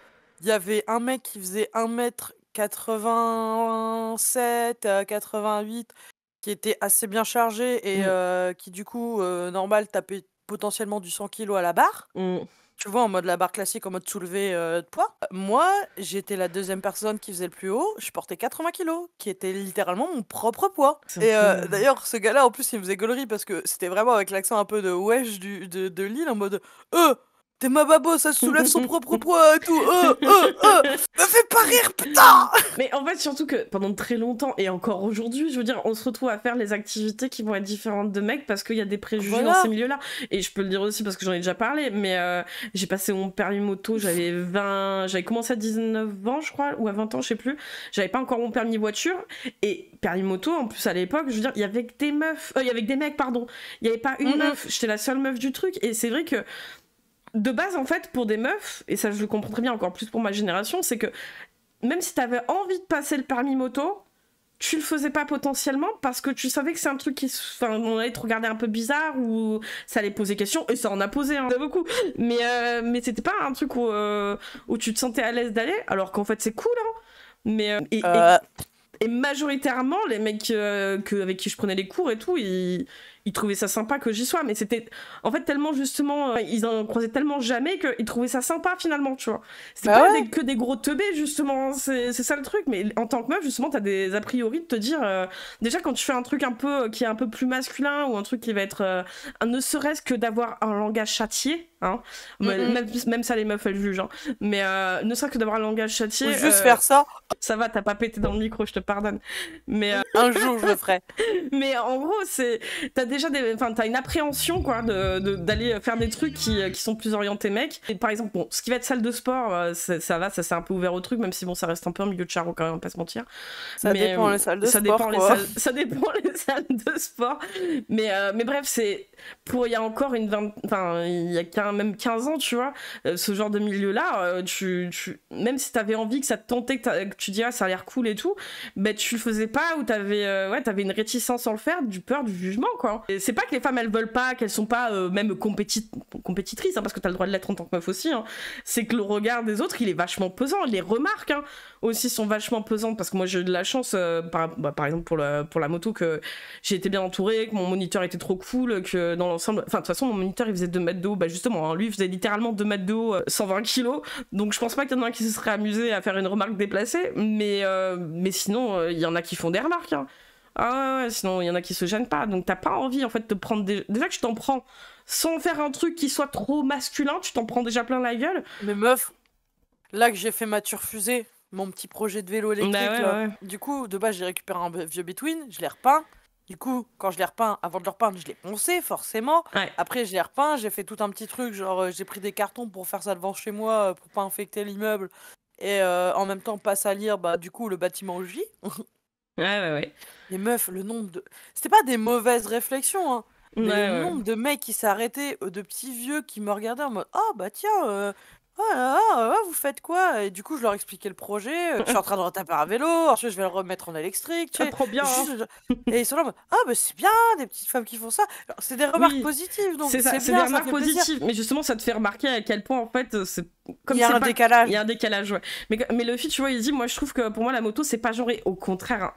il y avait un mec qui faisait 1m87, 88, qui était assez bien chargé et qui du coup, normal, tapait potentiellement du 100 kilos à la barre. Mhm. Tu vois, en mode la barre classique, en mode soulevé de poids. Moi, j'étais la deuxième personne qui faisait le plus haut. Je portais 80 kilos, qui était littéralement mon propre poids. C'est Et un peu- d'ailleurs, ce gars-là, en plus, il me faisait gaulerie parce que c'était vraiment avec l'accent un peu de wesh de Lille, en mode t'es ma babo, ça soulève son propre poids et tout. Me fais pas rire, putain. Mais en fait, surtout que pendant très longtemps, et encore aujourd'hui, je veux dire, on se retrouve à faire les activités qui vont être différentes de mecs parce qu'il y a des préjugés Voilà. dans ces milieux-là. Et je peux le dire aussi parce que j'en ai déjà parlé, mais j'ai passé mon permis moto, j'avais commencé à 19 ans, je crois, ou à 20 ans, je sais plus. J'avais pas encore mon permis voiture. Et permis moto, en plus, à l'époque, je veux dire, il y avait que des meufs, il y avait que des mecs, pardon. Il y avait pas une meuf, j'étais la seule meuf du truc. Et c'est vrai que, de base, en fait, pour des meufs, et ça je le comprends très bien, encore plus pour ma génération, c'est que même si t'avais envie de passer le permis moto, tu le faisais pas potentiellement parce que tu savais que c'est un truc qui, enfin, on allait te regarder un peu bizarre ou ça allait poser question, et ça en a posé hein, beaucoup, mais c'était pas un truc où tu te sentais à l'aise d'aller, alors qu'en fait c'est cool, hein. Mais et majoritairement les mecs avec qui je prenais les cours et tout, ils trouvaient ça sympa que j'y sois, mais c'était en fait tellement justement, ils en croisaient tellement jamais qu'ils trouvaient ça sympa finalement, tu vois. C'est Bah pas ouais. que des gros teubés justement, c'est ça le truc, mais en tant que meuf justement t'as des a priori de te dire, déjà quand tu fais un truc un peu qui est un peu plus masculin ou un truc qui va être ne serait-ce que d'avoir un langage châtié, Hein. Même ça, les meufs, elles jugent. Hein. Mais ne serait-ce que d'avoir un langage châtié. Ou juste faire ça. Ça va, t'as pas pété dans le micro, je te pardonne. Mais un jour, je le ferai. Mais en gros, t'as déjà t'as une appréhension quoi, d'aller faire des trucs qui sont plus orientés mecs. Et par exemple, bon, ce qui va être salle de sport, ça va, ça s'est un peu ouvert au truc, même si bon, ça reste un peu un milieu de charreau quand même, on va pas se mentir. Ça dépend les salles de sport. Ça dépend les salles de sport. Mais bref, il y a encore il y a même 15 ans, tu vois, ce genre de milieu-là, même si t'avais envie que ça te tentait, que tu dis, ah, ça a l'air cool et tout, ben tu le faisais pas, ou t'avais une réticence à le faire, du peur du jugement, quoi. Et c'est pas que les femmes, elles veulent pas, qu'elles sont pas même compétitrices, hein, parce que t'as le droit de l'être en tant que meuf aussi, hein. C'est que le regard des autres, il est vachement pesant, les remarques, hein, aussi sont vachement pesantes, parce que moi j'ai eu de la chance, par exemple pour la moto, que j'ai été bien entourée, que mon moniteur était trop cool, que dans l'ensemble, enfin de toute façon mon moniteur il faisait 2 mètres de haut, bah justement, hein, lui il faisait littéralement 2 mètres de haut, 120 kilos, donc je pense pas qu'il y en a un qui se serait amusé à faire une remarque déplacée, mais sinon il y en a qui font des remarques, hein. Ah ouais, sinon il y en a qui se gênent pas, donc t'as pas envie en fait de te prendre déjà que tu t'en prends sans faire un truc qui soit trop masculin, tu t'en prends déjà plein la gueule. Mais meuf, là que j'ai fait ma fusée, mon petit projet de vélo électrique, ouais. Du coup de base j'ai récupéré un vieux Between, je l'ai repeint. Du coup, quand je l'ai repeint, avant de le repeindre, je l'ai poncé, forcément. Ouais. Après, je l'ai repeint, j'ai fait tout un petit truc, genre j'ai pris des cartons pour faire ça devant chez moi, pour pas infecter l'immeuble. Et en même temps, pas salir, du coup, le bâtiment où je vis. Ouais. Les meufs, le nombre de... C'était pas des mauvaises réflexions, hein. Mais le nombre de mecs qui s'arrêtaient, de petits vieux qui me regardaient en mode « Oh, bah tiens, vous faites quoi ?» Et du coup, je leur expliquais le projet. Je suis en train de retaper un vélo. Ensuite, je vais le remettre en électrique. Tu sais, trop bien. Et ils sont là en mode « Ah, bah c'est bien, des petites femmes qui font ça. » C'est des remarques positives. Donc c'est bien, des remarques positives. Mais justement, ça te fait remarquer à quel point, en fait, c'est... Il y a un décalage. Il y a un décalage, ouais. Mais le fit, tu vois, il dit, moi, je trouve que pour moi, la moto, c'est pas genré. Au contraire, hein.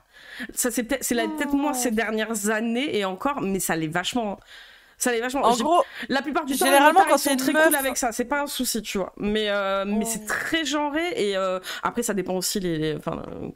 Ça, c'est peut-être moins ces dernières années et encore, mais ça l'est vachement. Ça l'est vachement. En gros, la plupart du temps, généralement, quand c'est très cool avec ça, c'est pas un souci, tu vois. Mais c'est très genré et après, ça dépend aussi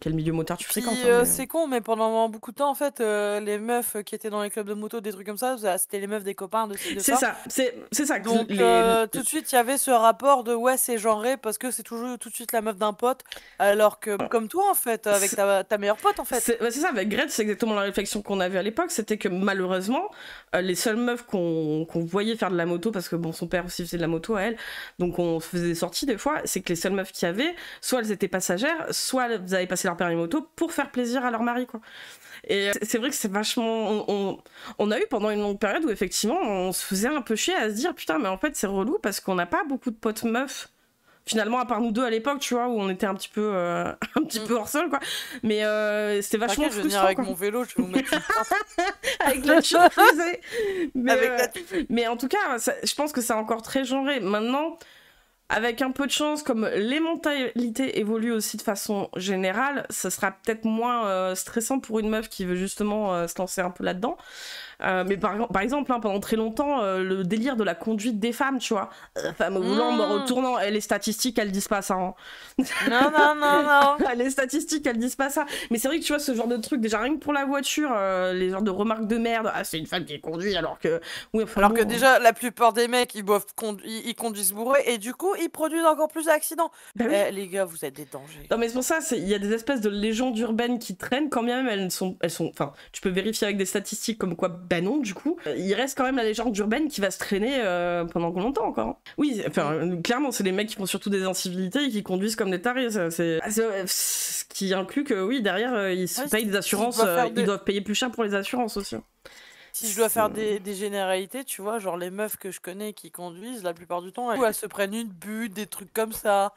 quel milieu moteur tu fréquentes. C'est con, mais pendant beaucoup de temps, en fait, les meufs qui étaient dans les clubs de moto, des trucs comme ça, c'était les meufs des copains de c'est ça. C'est ça. Donc, tout de suite, il y avait ce rapport de ouais, c'est genré parce que c'est toujours tout de suite la meuf d'un pote, alors que comme toi, en fait, avec ta meilleure pote, en fait. C'est ça, avec Gret, c'est exactement la réflexion qu'on avait à l'époque, c'était que malheureusement, les seules meufs qu'on voyait faire de la moto, parce que bon, son père aussi faisait de la moto à elle, donc on faisait des sorties des fois, c'est que les seules meufs qu'il y avait, soit elles étaient passagères, soit elles avaient passé leur permis moto pour faire plaisir à leur mari, quoi. Et c'est vrai que c'est vachement... On a eu pendant une longue période où effectivement on se faisait un peu chier à se dire putain mais en fait c'est relou parce qu'on n'a pas beaucoup de potes meufs. Finalement, à part nous deux à l'époque, tu vois, où on était un petit peu hors sol, quoi. Mais c'était vachement frustrant. Je vais venir avec mon vélo, je vais vous mettre avec la fusée. Mais en tout cas, je pense que c'est encore très genré. Maintenant, avec un peu de chance, comme les mentalités évoluent aussi de façon générale, ça sera peut-être moins stressant pour une meuf qui veut justement se lancer un peu là-dedans. Mais par exemple, hein, pendant très longtemps, le délire de la conduite des femmes, tu vois. Femme au volant, mort au tournant, et les statistiques, elles disent pas ça. Hein. Non. Les statistiques, elles disent pas ça. Mais c'est vrai que tu vois, ce genre de truc, déjà rien que pour la voiture, les genres de remarques de merde, ah, c'est une femme qui conduit, alors que... Oui, enfin, alors que déjà, la plupart des mecs, ils conduisent bourrés, et du coup, ils produisent encore plus d'accidents. Bah oui. Les gars, vous êtes des dangers. Non, mais c'est pour ça, il y a des espèces de légendes urbaines qui traînent, quand bien même elles sont... Enfin, tu peux vérifier avec des statistiques comme quoi, bah non, du coup, il reste quand même la légende urbaine qui va se traîner pendant longtemps encore. Oui, enfin, clairement, c'est les mecs qui font surtout des incivilités et qui conduisent comme des tarés. Ce qui inclut que, oui, derrière, ils se payent des assurances, ils doivent payer plus cher pour les assurances aussi. Si je dois faire des généralités, tu vois, genre les meufs que je connais qui conduisent, la plupart du temps, elles se prennent une butte, des trucs comme ça.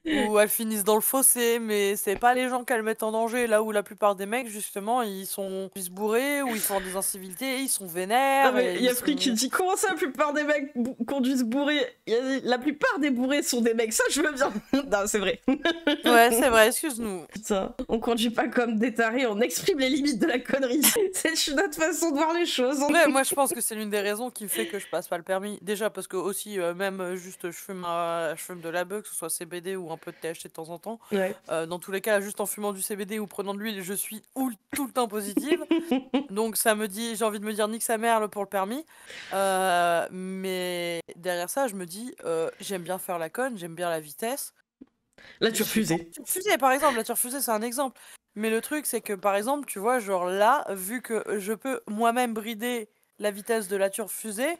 Ou elles finissent dans le fossé, mais c'est pas les gens qu'elles mettent en danger. Là où la plupart des mecs, justement, ils se bourrés, ou ils font des incivilités, ils sont vénères. Il y a Free qui dit comment ça, la plupart des mecs conduisent bourrés? La plupart des bourrés sont des mecs, ça je veux bien. Non, c'est vrai. Ouais, c'est vrai, excuse-nous. Putain, on conduit pas comme des tarés, on exprime les limites de la connerie. C'est notre façon de voir les choses. Ouais, moi je pense que c'est l'une des raisons qui fait que je passe pas le permis. Déjà parce que aussi, même juste je fume de la beuh, que ce soit CBD ou ou un peu de THC de temps en temps. Ouais. Dans tous les cas, juste en fumant du CBD ou prenant de l'huile, je suis tout le temps positive. Donc ça me dit, j'ai envie de me dire nique sa mère pour le permis. Mais derrière ça, je me dis, j'aime bien faire la conne, j'aime bien la vitesse. Là, tu refusais. La fusée, par exemple, la fusée, c'est un exemple. Mais le truc, c'est que par exemple, tu vois, genre là, vu que je peux moi-même brider la vitesse de la fusée,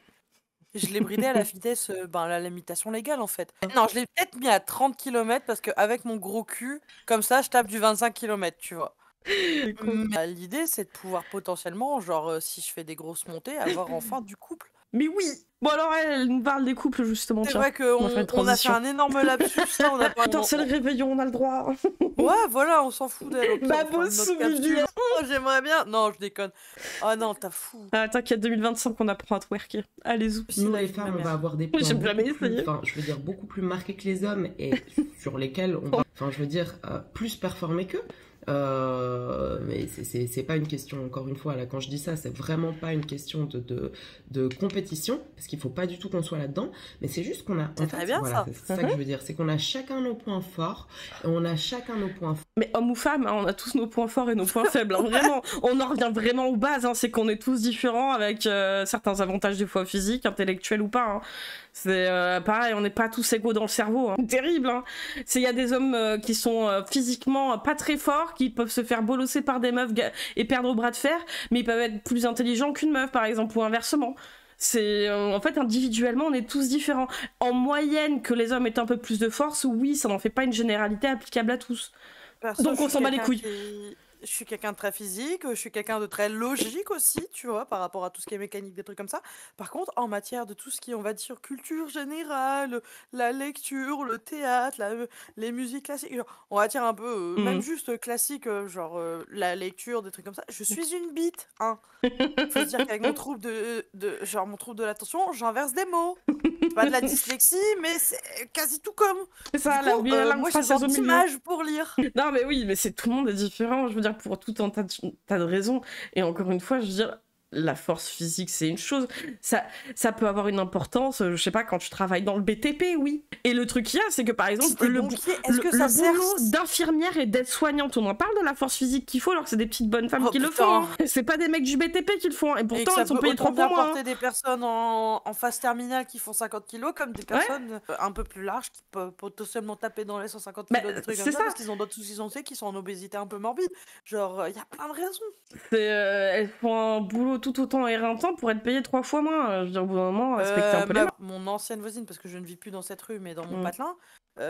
je l'ai bridée à la vitesse, la limitation légale en fait. Non, je l'ai peut-être mis à 30 km parce qu'avec mon gros cul, comme ça, je tape du 25 km, tu vois. L'idée, c'est de pouvoir potentiellement, genre, si je fais des grosses montées, avoir enfin du couple. Mais oui. Bon alors elle nous parle des couples justement. C'est vrai qu'on a fait un énorme lapsus. Là, on a pas... Attends, c'est le réveillon, on a le droit. Ouais, voilà, on s'en fout d'elle. Babos souvenir. Oh, j'aimerais bien. Non, je déconne. Oh non, t'as fou. Ah, t'inquiète, 2025, on apprend à twerker. Allez-y. Nous, les femmes, on va avoir des plans je veux dire, beaucoup plus marqués que les hommes et sur lesquels on va, je veux dire, plus performer qu'eux. Mais c'est pas une question, encore une fois, là, quand je dis ça, c'est vraiment pas une question de compétition, parce qu'il faut pas du tout qu'on soit là-dedans, mais c'est juste qu'on a... C'est très bien ça. C'est ça que je veux dire, c'est qu'on a chacun nos points forts, et on a chacun nos points forts. Mais homme ou femme, hein, on a tous nos points forts et nos points faibles, hein, vraiment. On en revient vraiment aux bases, hein, c'est qu'on est tous différents avec certains avantages des fois physiques, intellectuels ou pas. Hein. C'est pareil, on n'est pas tous égaux dans le cerveau. Hein. Terrible, hein. Il y a des hommes qui sont physiquement pas très forts, qui peuvent se faire bolosser par des meufs et perdre au bras de fer, mais ils peuvent être plus intelligents qu'une meuf, par exemple, ou inversement. C'est en fait, individuellement, on est tous différents. En moyenne, que les hommes aient un peu plus de force, oui, ça n'en fait pas une généralité applicable à tous. Perso, donc on s'en bat les couilles. Je suis quelqu'un de très physique, je suis quelqu'un de très logique aussi, tu vois, par rapport à tout ce qui est mécanique, des trucs comme ça. Par contre, en matière de tout ce qui est, on va dire, culture générale, la lecture, le théâtre, les musiques classiques, genre, on va dire un peu, même juste classique, genre la lecture, des trucs comme ça, je suis une bite, hein. Faut se dire qu'avec mon trouble mon trouble de l'attention, j'inverse des mots. C'est pas de la dyslexie, mais c'est quasi tout comme. C'est ça, la langue moi, j'ai française au milieu. d'image pour lire. Non, mais oui, mais tout le monde est différent, je veux dire, pour tout un tas de raisons. Et encore une fois, je veux dire, la force physique, c'est une chose. Ça peut avoir une importance, je sais pas, quand tu travailles dans le BTP, oui. Et le truc qu'il y a, c'est que par exemple, le boulot d'infirmière et d'aide-soignante, on en parle de la force physique qu'il faut, alors que c'est des petites bonnes femmes qui le font. Hein. C'est pas des mecs du BTP qui le font. Et pourtant, ils sont payés 3 fois moins. Porter des personnes en phase terminale qui font 50 kilos, comme des personnes un peu plus larges qui peuvent potentiellement taper dans les 150 kilos de trucs comme ça, parce qu'ils ont d'autres soucis santé, qui sont en obésité un peu morbide. Genre, il y a plein de raisons. Elles font un boulot tout autant éreintant pour être payées 3 fois moins. Je veux dire, au bout d'un moment, respecter un peu les... Mon ancienne voisine, parce que je ne vis plus dans cette rue, mais dans mon patelin,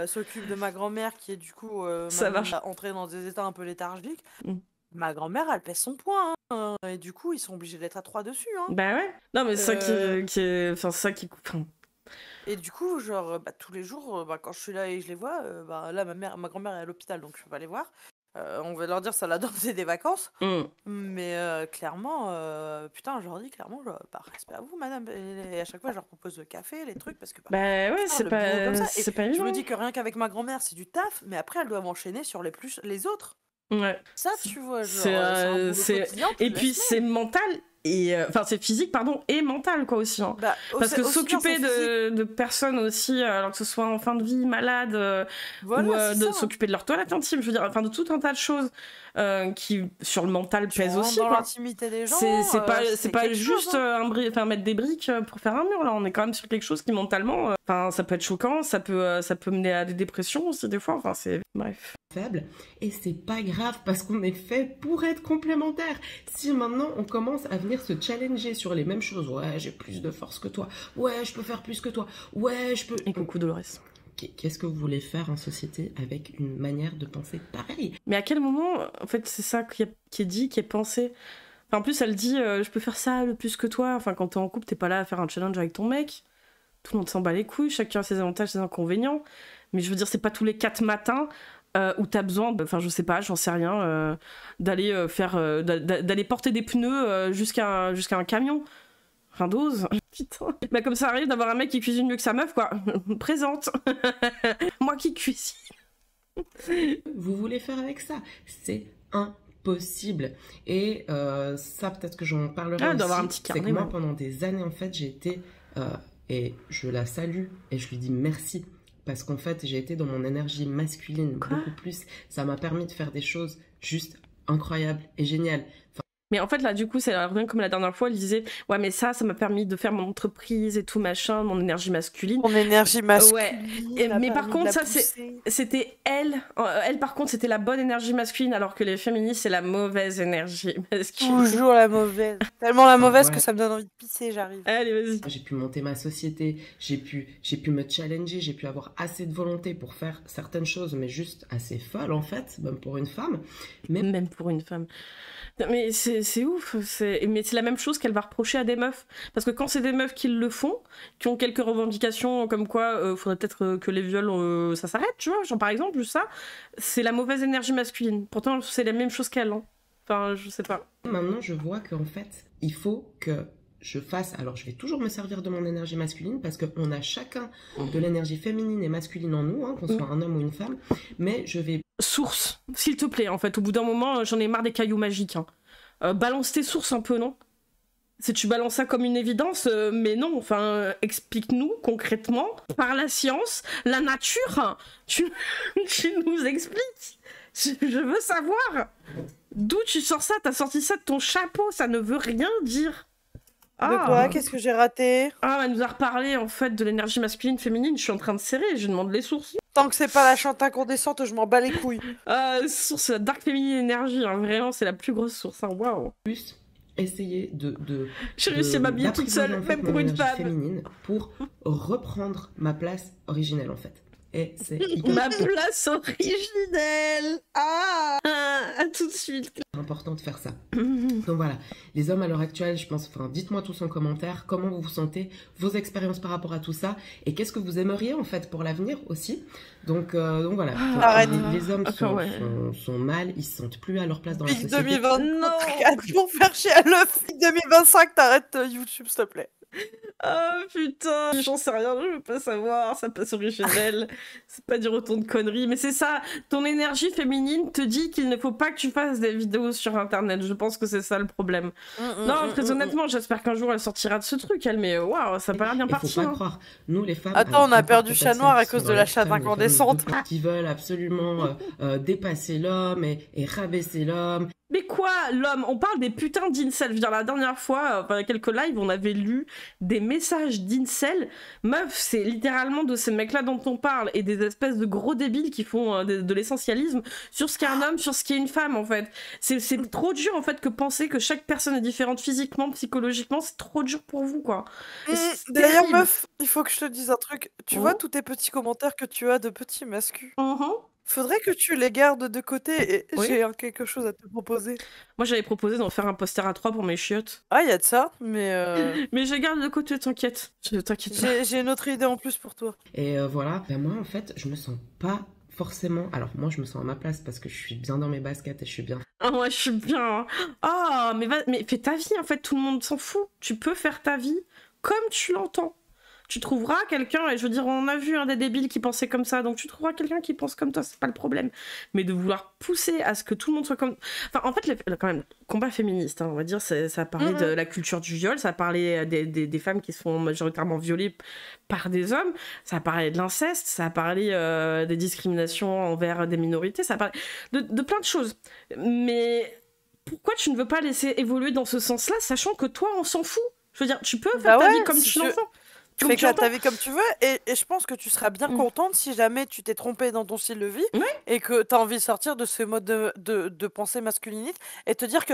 s'occupe de ma grand-mère qui est du coup entrée dans des états un peu léthargiques. Ma grand-mère, elle pèse son poids, hein, et du coup, ils sont obligés d'être à 3 dessus. Hein. Bah ouais. Non, mais c'est ça qui coupe. Et du coup, genre, tous les jours, quand je suis là et je les vois, là, ma grand-mère est à l'hôpital, donc je peux pas les voir. On va leur dire ça la danse des vacances. Mais clairement, putain, je leur dis clairement, respect à vous, madame. Et à chaque fois, je leur propose le café, les trucs, parce que... ouais, c'est pas évident. Je me dis que rien qu'avec ma grand-mère, c'est du taf, mais après, elle doit m'enchaîner sur les autres. Ouais. Ça, tu vois, genre, et puis, c'est mental... Enfin, c'est physique, pardon, et mental, quoi, aussi. Hein. Parce que s'occuper de personnes aussi, alors que ce soit en fin de vie, malades, ou s'occuper de leur toilette intime, je veux dire, enfin, de tout un tas de choses qui, sur le mental, pèsent aussi. Dans l'intimité des gens. C'est pas juste mettre des briques pour faire un mur, là. On est quand même sur quelque chose qui, mentalement, ça peut être choquant, ça peut mener à des dépressions aussi, des fois. Enfin, c'est... Bref. Faible, et c'est pas grave parce qu'on est fait pour être complémentaires. Si maintenant on commence à venir se challenger sur les mêmes choses, ouais, j'ai plus de force que toi, ouais, je peux faire plus que toi, ouais, je peux... Et coucou Dolores. Qu'est-ce que vous voulez faire en société avec une manière de penser pareille? Mais à quel moment, en fait, c'est ça qui est dit, qui est pensé. Enfin, en plus, elle dit, je peux faire ça le plus que toi. Enfin, quand t'es en couple, t'es pas là à faire un challenge avec ton mec. Tout le monde s'en bat les couilles, chacun a ses avantages, ses inconvénients. Mais je veux dire, c'est pas tous les 4 matins où t'as besoin, enfin je sais pas, j'en sais rien, d'aller d'aller porter des pneus jusqu'à un camion. Enfin dose. Putain. Bah comme ça arrive d'avoir un mec qui cuisine mieux que sa meuf, quoi. Présente. Moi qui cuisine. Vous voulez faire avec ça? C'est impossible. Et ça, peut-être que j'en parlerai aussi. Un petit carnet, c'est que moi, pendant des années, en fait, j'ai été... et je la salue et je lui dis merci. parce qu'en fait, j'ai été dans mon énergie masculine Quoi? beaucoup plus. Ça m'a permis de faire des choses juste incroyables et géniales. Mais en fait, là, du coup, ça revient comme la dernière fois, elle disait, ouais, mais ça m'a permis de faire mon entreprise et tout, machin, mon énergie masculine. Mon énergie Ouais. masculine. Mais par contre, ça, c'était elle. Elle, par contre, c'était la bonne énergie masculine, alors que les féministes, c'est la mauvaise énergie masculine. Toujours la mauvaise. Tellement la mauvaise Ouais. que ça me donne envie de pisser, j'arrive. Allez, vas-y. J'ai pu monter ma société, j'ai pu me challenger, j'ai pu avoir assez de volonté pour faire certaines choses, mais juste assez folles en fait, même pour une femme. Mais Même pour une femme. Mais c'est ouf. Mais c'est la même chose qu'elle va reprocher à des meufs. Parce que quand c'est des meufs qui le font, qui ont quelques revendications comme quoi faudrait peut-être que les viols, ça s'arrête, tu vois, genre par exemple, juste ça, c'est la mauvaise énergie masculine. Pourtant, c'est la même chose qu'elle. Hein. Enfin, je sais pas. maintenant, je vois qu'en fait, il faut que je fasse. Alors, je vais toujours me servir de mon énergie masculine parce qu'on a chacun de l'énergie féminine et masculine en nous, hein, qu'on soit un homme ou une femme. Mais je vais Source, s'il te plaît, en fait. Au bout d'un moment, j'en ai marre des cailloux magiques. Hein. Balance tes sources un peu, non? Si tu balances ça comme une évidence, mais non, enfin, explique-nous concrètement, par la science, la nature, hein. tu nous expliques. Je veux savoir. D'où tu sors ça? T'as sorti ça de ton chapeau, ça ne veut rien dire. De quoi? Qu'est-ce que j'ai raté? Ah, elle nous a reparlé en fait de l'énergie masculine, féminine, je suis en train de serrer, je demande les sources. Tant que c'est pas la chante incandescente, je m'en bats les couilles. Source, la dark féminine énergie, hein, vraiment, c'est la plus grosse source, hein, waouh. plus essayer J'ai réussi à m'habiller toute seule, d'apprivoiser, en fait, même mon pour une énergie femme. féminine pour reprendre ma place originelle en fait. Et c'est hyper Ma place originelle. Ah, à tout de suite. important de faire ça. Donc voilà, les hommes à l'heure actuelle, je pense, enfin, dites-moi tous en commentaire comment vous vous sentez, vos expériences par rapport à tout ça, et qu'est-ce que vous aimeriez en fait pour l'avenir aussi. Donc voilà, Arrête. les hommes Enfin, ouais. sont mal, ils se sentent plus à leur place dans la Pic société. 2024, Non. pour faire chier à l'œuf. Pic 2025, t'arrêtes YouTube, s'il te plaît. Oh putain, j'en sais rien, je veux pas savoir, sa place originelle, c'est pas du retour de conneries, mais c'est ça, ton énergie féminine te dit qu'il ne faut pas que tu fasses des vidéos sur internet, je pense que c'est ça le problème. Non, très honnêtement, j'espère qu'un jour elle sortira de ce truc, elle, mais waouh, ça a pas l'air bien Il parti. faut pas Hein. croire, nous les femmes... Attends, on a perdu certaines Chat Noir à personnes cause qui de sont la dans chatte l'extrême, incandescente. qui veulent absolument dépasser l'homme et rabaisser l'homme. Mais quoi, l'homme? On parle des putains d'incels. Je veux dire, la dernière fois, il y a quelques lives, on avait lu des messages d'incels. Meuf, c'est littéralement de ces mecs-là dont on parle et des espèces de gros débiles qui font de l'essentialisme sur ce qu'est un homme, sur ce qu'est une femme, en fait. C'est trop dur, en fait, que penser que chaque personne est différente physiquement, psychologiquement, c'est trop dur pour vous, quoi. D'ailleurs, terrible. meuf, il faut que je te dise un truc. Tu vois tous tes petits commentaires que tu as de petits mascus? Faudrait que tu les gardes de côté et Oui. j'ai quelque chose à te proposer. Moi, j'avais proposé d'en faire un poster à 3 pour mes chiottes. Ah, il y a de ça, mais Mais je les garde de côté, t'inquiète. T'inquiète pas. j'ai une autre idée en plus pour toi. Et voilà, ben moi en fait, je me sens pas forcément... Alors moi je me sens à ma place parce que je suis bien dans mes baskets et je suis bien. Ah ouais, je suis bien. Ah, mais fais ta vie, en fait, tout le monde s'en fout. Tu peux faire ta vie comme tu l'entends. Tu trouveras quelqu'un, et je veux dire, on a vu des débiles qui pensaient comme ça, donc tu trouveras quelqu'un qui pense comme toi, c'est pas le problème. Mais de vouloir pousser à ce que tout le monde soit comme... Enfin, en fait, quand même, combat féministe, hein, on va dire, ça a parlé de la culture du viol, ça a parlé des femmes qui se font majoritairement violées par des hommes, ça a parlé de l'inceste, ça a parlé des discriminations envers des minorités, ça a parlé de plein de choses. Mais pourquoi tu ne veux pas laisser évoluer dans ce sens-là, sachant que toi, on s'en fout? Je veux dire, tu peux faire ta vie comme tu l'entends. Tu fais ta vie comme tu veux et je pense que tu seras bien contente si jamais tu t'es trompée dans ton style de vie et que tu as envie de sortir de ce mode de pensée masculiniste et te dire que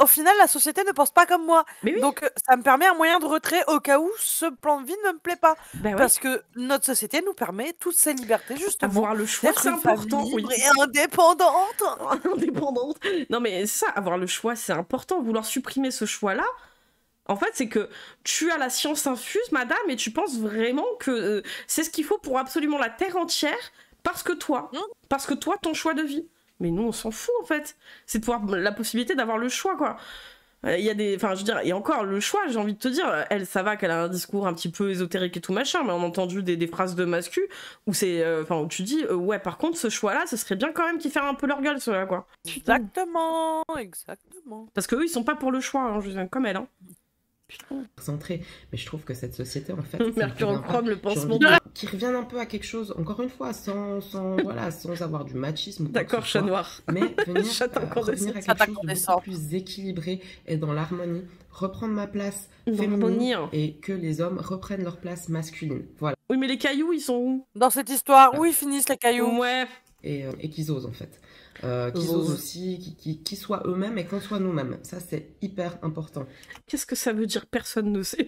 au final la société ne pense pas comme moi. Donc ça me permet un moyen de retrait au cas où ce plan de vie ne me plaît pas. Parce que notre société nous permet toutes ces libertés justement. Avoir le choix, c'est important. Libre et indépendante. Indépendante. Non mais ça, avoir le choix, c'est important. Vouloir supprimer ce choix-là, en fait, c'est que tu as la science infuse, madame, et tu penses vraiment que c'est ce qu'il faut pour absolument la terre entière, parce que toi, ton choix de vie. Mais nous, on s'en fout, en fait. C'est de pouvoir la possibilité d'avoir le choix, quoi. Il y a des... Enfin, je veux dire, et encore, le choix, j'ai envie de te dire, elle, ça va qu'elle a un discours un petit peu ésotérique et tout machin, mais on a entendu des phrases de mascu où c'est... Enfin, où tu dis, ouais, par contre, ce choix-là, ce serait bien quand même qu'ils fassent un peu leur gueule, ceux-là, quoi. Exactement. Parce qu'eux, ils sont pas pour le choix, hein, je veux dire, comme elle, hein. Putain. centré. Mais je trouve que cette société, en fait, Mercurochrome, le j'ai pansement. envie qui revienne un peu à quelque chose, encore une fois, sans avoir du machisme. Ou quoi que D'accord, ce chat soit, noir. mais venir, Chat revenir à Chat quelque chose de beaucoup incandescent. plus équilibré et dans l'harmonie, reprendre ma place Dans féminine l'harmonie. et que les hommes reprennent leur place masculine. Voilà. Oui, mais les cailloux, ils sont où? Dans cette histoire, où ils finissent les cailloux? Ouais. Et qu'ils osent en fait. Qu'ils osent aussi, qu'ils soient eux-mêmes et qu'on soit nous-mêmes. Ça, c'est hyper important. Qu'est-ce que ça veut dire? Personne ne sait.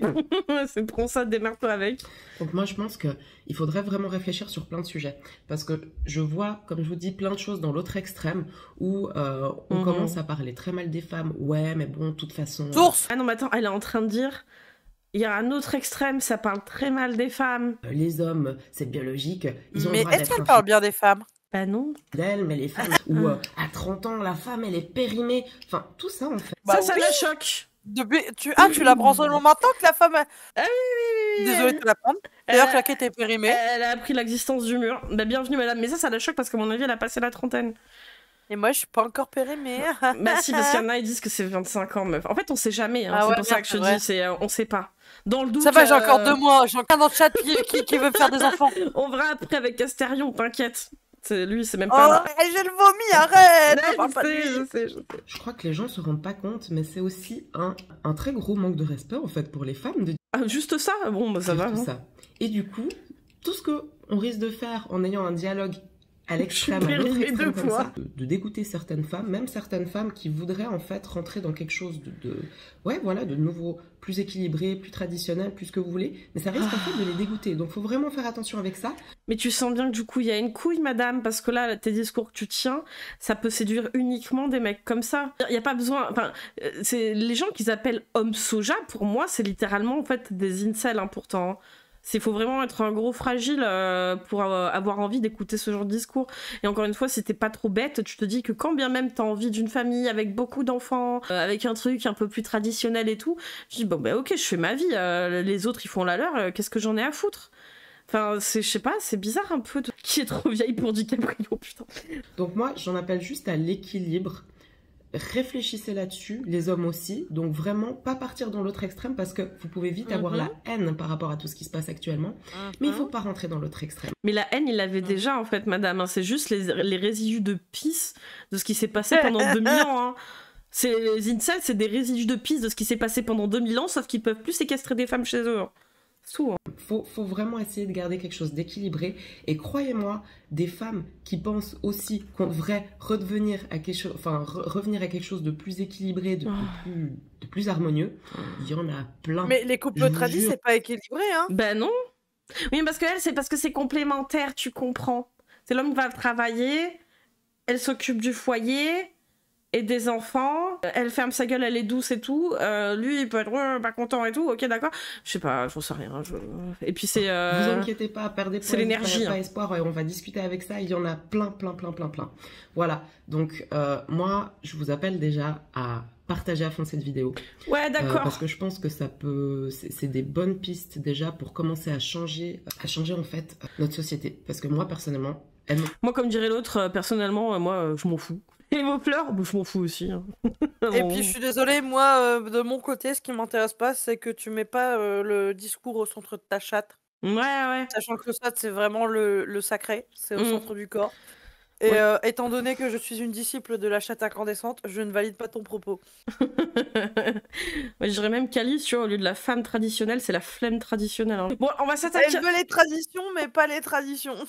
C'est trop ça, démerde-toi avec. Donc moi, je pense qu'il faudrait vraiment réfléchir sur plein de sujets. Parce que je vois, comme je vous dis, plein de choses dans l'autre extrême où on commence à parler très mal des femmes. Ouais, mais bon, de toute façon... Source! Ah non, mais attends, elle est en train de dire... Il y a un autre extrême, ça parle très mal des femmes. Les hommes, c'est biologique, ils ont Mais le droit est-ce d'être qu'elle parle bien des femmes? Bah non. infidèles, mais les femmes... ou à 30 ans, la femme, elle est périmée. Enfin, tout ça, en fait. Bah ça oui. la choque. Tu l'apprends seulement maintenant que la femme... Ah oui. Désolée de te l'apprendre. D'ailleurs, Claquette est périmée. Elle a appris l'existence du mur. Bah bienvenue madame. Mais ça la choque parce qu'à mon avis, elle a passé la trentaine. Et moi, je suis pas encore périmée. Bah si, parce qu'il y en a, ils disent que c'est 25 ans, meuf. En fait, on sait jamais. Hein. Ah C'est ouais, pour ça merde, que je te c'est dis, on sait pas. Dans le doute... Ça va, j'ai encore 2 mois. J'ai encore un dans le chat qui veut faire des enfants. On verra après avec Astérion, t'inquiète. Lui, c'est même Oh, pas... j'ai le vomi, arrête! Ouais, On parle pas de lui. je sais. Je crois que les gens se rendent pas compte, mais c'est aussi un très gros manque de respect, en fait, pour les femmes de Ah, juste ça? Bon, bah ça dire va. tout hein. ça. Et du coup, tout ce qu'on risque de faire en ayant un dialogue à l'extrême, Je suis à l'autre périmée extrême deux comme fois. ça, de dégoûter certaines femmes, même certaines femmes qui voudraient en fait rentrer dans quelque chose de nouveau, plus équilibré, plus traditionnel, plus ce que vous voulez, mais ça risque en fait de les dégoûter. Donc faut vraiment faire attention avec ça. Mais tu sens bien que du coup, il y a une couille, madame, parce que là, tes discours que tu tiens, ça peut séduire uniquement des mecs comme ça. Il n'y a pas besoin... Enfin, c'est les gens qu'ils appellent hommes soja, pour moi, c'est littéralement, en fait, des incels, hein, pourtant. Il faut vraiment être un gros fragile pour avoir envie d'écouter ce genre de discours. Et encore une fois, si t'es pas trop bête, tu te dis que quand bien même t'as envie d'une famille avec beaucoup d'enfants, avec un truc un peu plus traditionnel et tout, je dis bon bah ok, je fais ma vie, les autres ils font la leur, qu'est-ce que j'en ai à foutre? Enfin, je sais pas, c'est bizarre un peu qui est trop vieille pour DiCaprio, putain. Donc moi, j'en appelle juste à l'équilibre. Réfléchissez là-dessus, les hommes aussi. Donc vraiment, pas partir dans l'autre extrême parce que vous pouvez vite avoir la haine par rapport à tout ce qui se passe actuellement. Mais il faut pas rentrer dans l'autre extrême. Mais la haine, il l'avait déjà en fait, madame. Hein. C'est juste les résidus de pisse de ce qui s'est passé pendant 2000 ans. Hein. Les incels, c'est des résidus de pisse de ce qui s'est passé pendant 2000 ans, sauf qu'ils peuvent plus séquestrer des femmes chez eux. Hein. Tout, hein. Faut vraiment essayer de garder quelque chose d'équilibré. Et croyez-moi, des femmes qui pensent aussi qu'on devrait revenir à quelque chose de plus équilibré, de plus harmonieux, il y en a plein. Mais les couples tradis, c'est pas équilibré, hein. Ben non. Oui, parce que elle, c'est parce que c'est complémentaire, tu comprends. C'est l'homme qui va travailler, elle s'occupe du foyer et des enfants, elle ferme sa gueule, elle est douce et tout, lui il peut être pas content et tout, ok d'accord, je sais pas, j'en sais rien, et puis c'est... Vous inquiétez pas, perdez c'est l'énergie, pas espoir, et on va discuter avec ça, il y en a plein. Voilà, donc moi je vous appelle déjà à partager à fond cette vidéo. Ouais d'accord. Parce que je pense que ça peut... C'est des bonnes pistes déjà pour commencer à changer en fait notre société. Parce que moi personnellement... Moi comme dirait l'autre, personnellement, moi je m'en fous. Et vos pleurs, je m'en fous aussi. Hein. Et puis je suis désolée, moi de mon côté, ce qui m'intéresse pas, c'est que tu mets pas le discours au centre de ta chatte. Ouais. Sachant que ça, c'est vraiment le sacré, c'est au centre du corps. Et étant donné que je suis une disciple de la chatte incandescente, je ne valide pas ton propos. Ouais, je dirais même qu'Alice, tu vois, au lieu de la femme traditionnelle, c'est la flemme traditionnelle. Hein. Bon, on va s'attaquer... Elle veut les traditions, mais pas les traditions.